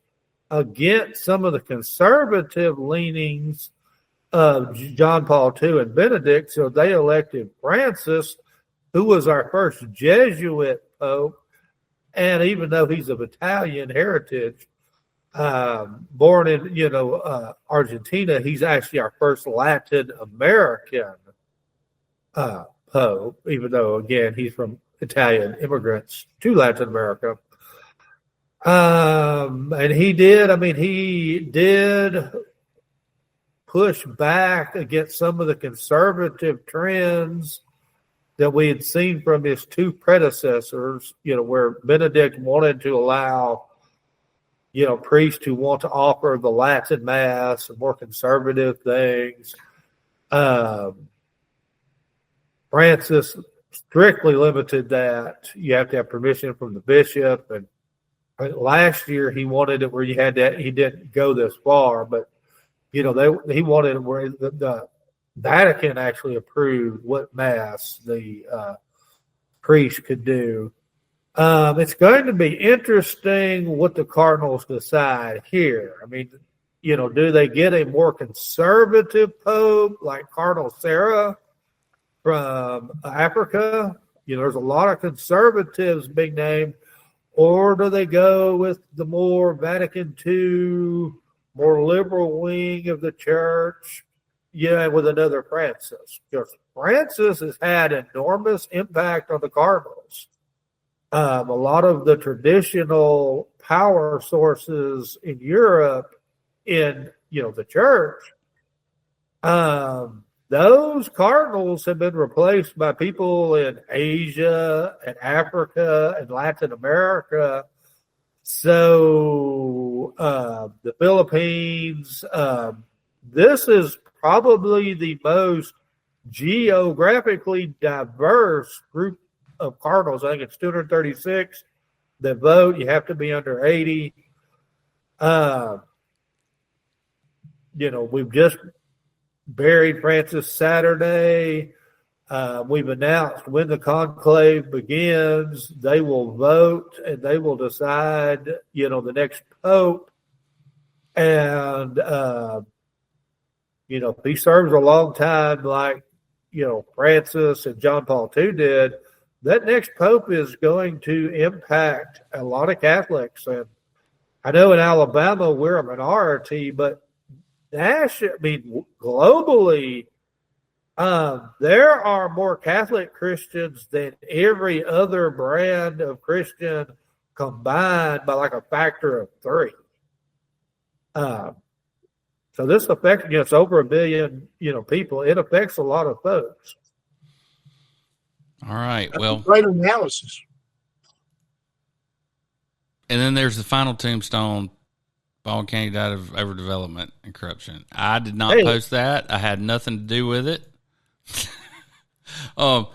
against some of the conservative leanings of John Paul II and Benedict. So they elected Francis, who was our first Jesuit pope. And even though he's of Italian heritage, born in, Argentina, he's actually our first Latin American pope, even though, again, he's from Italian immigrants to Latin America. And he did push back against some of the conservative trends that we had seen from his two predecessors, where Benedict wanted to allow, priests who want to offer the Latin Mass and more conservative things. Francis strictly limited that. You have to have permission from the bishop. And last year he wanted it where you had that. He didn't go this far, but he wanted it where the Vatican actually approved what Mass the priest could do. It's going to be interesting what the Cardinals decide here. I mean, do they get a more conservative pope like Cardinal Sarah from Africa? There's a lot of conservatives being named. Or do they go with the more Vatican II, more liberal wing of the church? With another Francis. Because Francis has had enormous impact on the Cardinals. A lot of the traditional power sources in Europe, in the church, those cardinals have been replaced by people in Asia and Africa and Latin America. So the Philippines, this is probably the most geographically diverse group of cardinals. I think it's 236 that vote. You have to be under 80. We've just buried Francis Saturday. We've announced when the conclave begins. They will vote and they will decide, the next pope. And, if he serves a long time like, Francis and John Paul II did, that next pope is going to impact a lot of Catholics. And I know in Alabama we're a minority, but globally, there are more Catholic Christians than every other brand of Christian combined by like a factor of 3. So this affects, it's over 1 billion, people. It affects a lot of folks. All right. That's well, a great analysis. And then there's the final tombstone. Baldwin County died of overdevelopment and corruption. I did not post that. I had nothing to do with it. So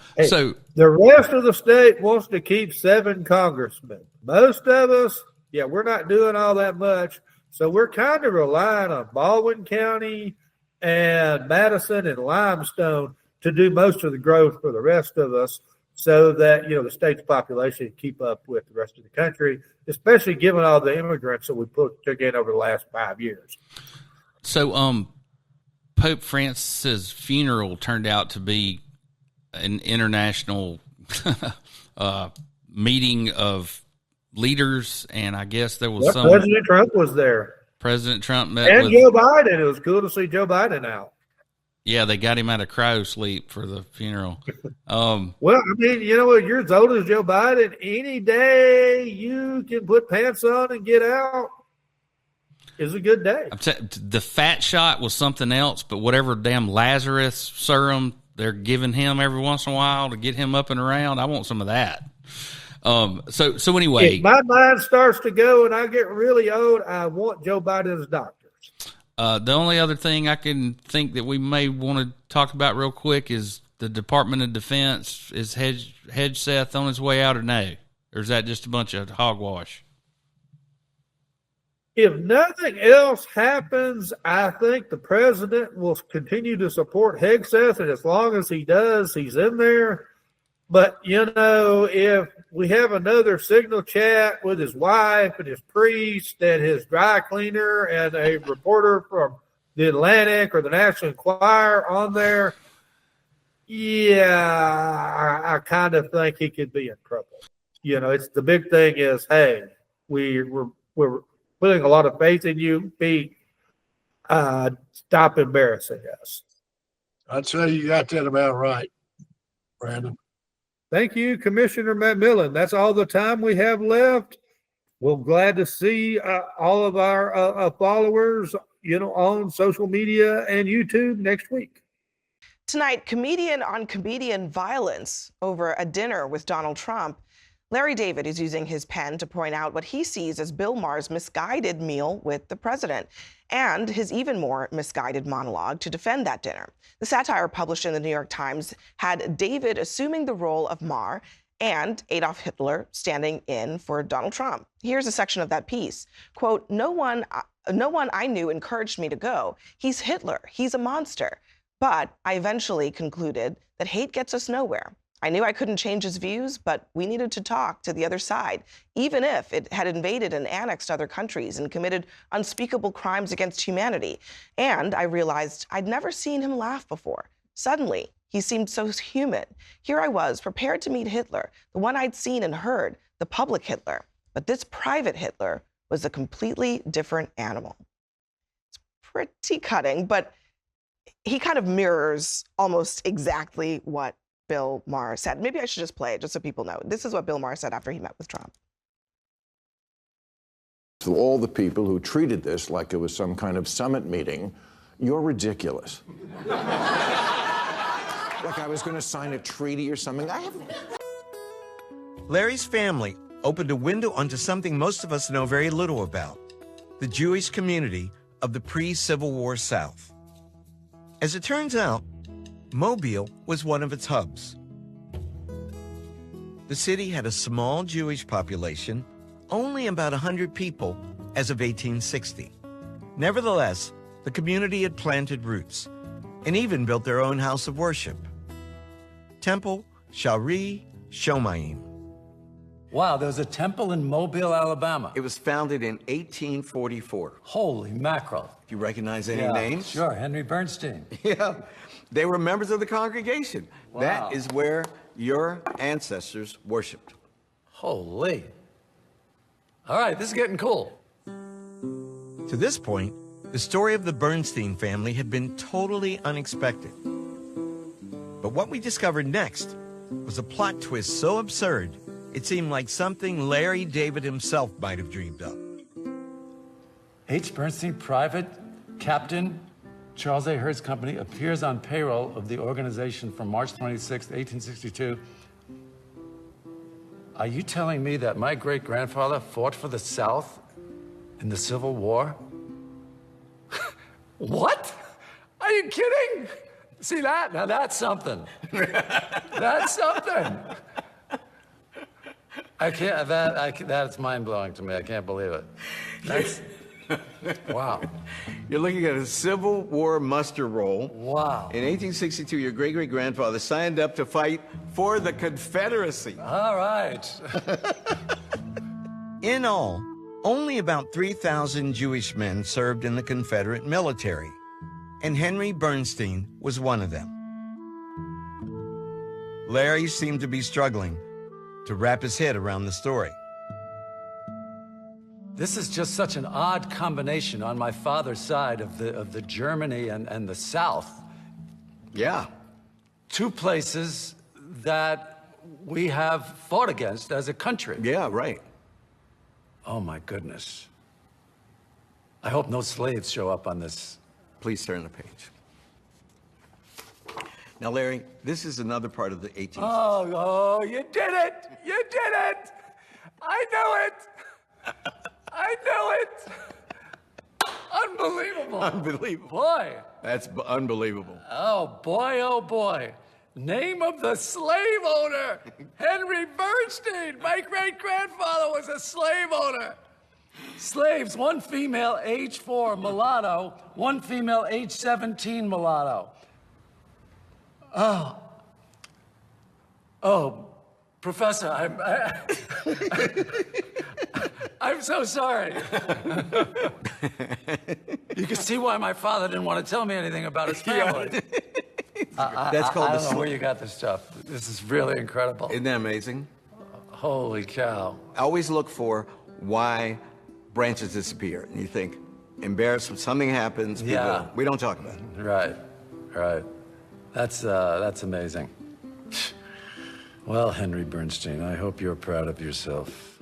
the rest of the state wants to keep 7 congressmen. Most of us, we're not doing all that much. So we're kind of relying on Baldwin County and Madison and Limestone to do most of the growth for the rest of us so that, the state's population can keep up with the rest of the country, especially given all the immigrants that we took in over the last 5 years. So Pope Francis's funeral turned out to be an international meeting of leaders, and I guess there was some. President Trump was there. President Trump met and with Joe Biden. It was cool to see Joe Biden out. Yeah, they got him out of cryo sleep for the funeral. Well, you're as old as Joe Biden. Any day you can put pants on and get out is a good day. The fat shot was something else, but whatever damn Lazarus serum they're giving him every once in a while to get him up and around, I want some of that. So anyway, if my mind starts to go and I get really old, I want Joe Biden's doctors. The only other thing I can think that we may want to talk about real quick is the Department of Defense. Is Hedgeseth on his way out or no? Or is that just a bunch of hogwash? If nothing else happens, I think the president will continue to support Hegseth, and as long as he does, he's in there. But, if we have another signal chat with his wife and his priest and his dry cleaner and a reporter from the Atlantic or the National Enquirer on there, I kind of think he could be in trouble. It's the big thing is, hey, we're putting a lot of faith in you. Stop embarrassing us. I'd say you got that about right, Brandon. Thank you, Commissioner McMillan. That's all the time we have left. we're glad to see all of our followers, on social media and YouTube next week. Tonight, comedian on comedian violence over a dinner with Donald Trump. Larry David is using his pen to point out what he sees as Bill Maher's misguided meal with the president and his even more misguided monologue to defend that dinner. The satire published in the New York Times had David assuming the role of Maher and Adolf Hitler standing in for Donald Trump. Here's a section of that piece. Quote, no one I knew encouraged me to go. He's Hitler. He's a monster. But I eventually concluded that hate gets us nowhere. I knew I couldn't change his views, but we needed to talk to the other side, even if it had invaded and annexed other countries and committed unspeakable crimes against humanity. And I realized I'd never seen him laugh before. Suddenly, he seemed so human. Here I was, prepared to meet Hitler, the one I'd seen and heard, the public Hitler. But this private Hitler was a completely different animal. It's pretty cutting, but he kind of mirrors almost exactly what Bill Maher said. Maybe I should just play it just so people know. This is what Bill Maher said after he met with Trump. To all the people who treated this like it was some kind of summit meeting, you're ridiculous. Like I was going to sign a treaty or something. Larry's family opened a window onto something most of us know very little about: the Jewish community of the pre-Civil War South. As it turns out, Mobile was one of its hubs. The city had a small Jewish population, only about 100 people as of 1860. Nevertheless, the community had planted roots and even built their own house of worship, Temple Shari Shomayim. Wow, there's a temple in Mobile, Alabama. It was founded in 1844. Holy mackerel. Do you recognize any Yeah, names? Sure, Henry Bernstein. Yeah, they were members of the congregation. Wow. That is where your ancestors worshipped. Holy. All right, this is getting cool. To this point, the story of the Bernstein family had been totally unexpected. But what we discovered next was a plot twist so absurd, it seemed like something Larry David himself might have dreamed up. H. Bernstein, private captain, Charles A. Hurd's company, appears on payroll of the organization from March 26, 1862. Are you telling me that my great-grandfather fought for the South in the Civil War? What? Are you kidding? See that? Now that's something. That's something. That's mind-blowing to me. I can't believe it. That's, wow. You're looking at a Civil War muster roll. Wow. In 1862, your great-great-grandfather signed up to fight for the Confederacy. All right. In all, only about 3,000 Jewish men served in the Confederate military, and Henry Bernstein was one of them. Larry seemed to be struggling to wrap his head around the story. This is just such an odd combination on my father's side of the Germany and the South. Yeah. Two places that we have fought against as a country. Yeah, right. Oh my goodness. I hope no slaves show up on this. Please turn the page. Now, Larry, this is another part of the 1860s. Oh, you did it! You did it! I knew it! I knew it! Unbelievable. Unbelievable. Boy. That's unbelievable. Oh, boy. Name of the slave owner, Henry Bernstein. My great-grandfather was a slave owner. Slaves, one female, age 4, mulatto, one female, age 17, mulatto. Oh, Professor, I'm so sorry. You can see why my father didn't want to tell me anything about his family. That's called I don't know where you got this stuff. This is really incredible. Isn't that amazing? Holy cow. Always look for why branches disappear. And you think, embarrassment, something happens, people, we don't talk about it. Right. That's amazing. Well, Henry Bernstein, I hope you're proud of yourself.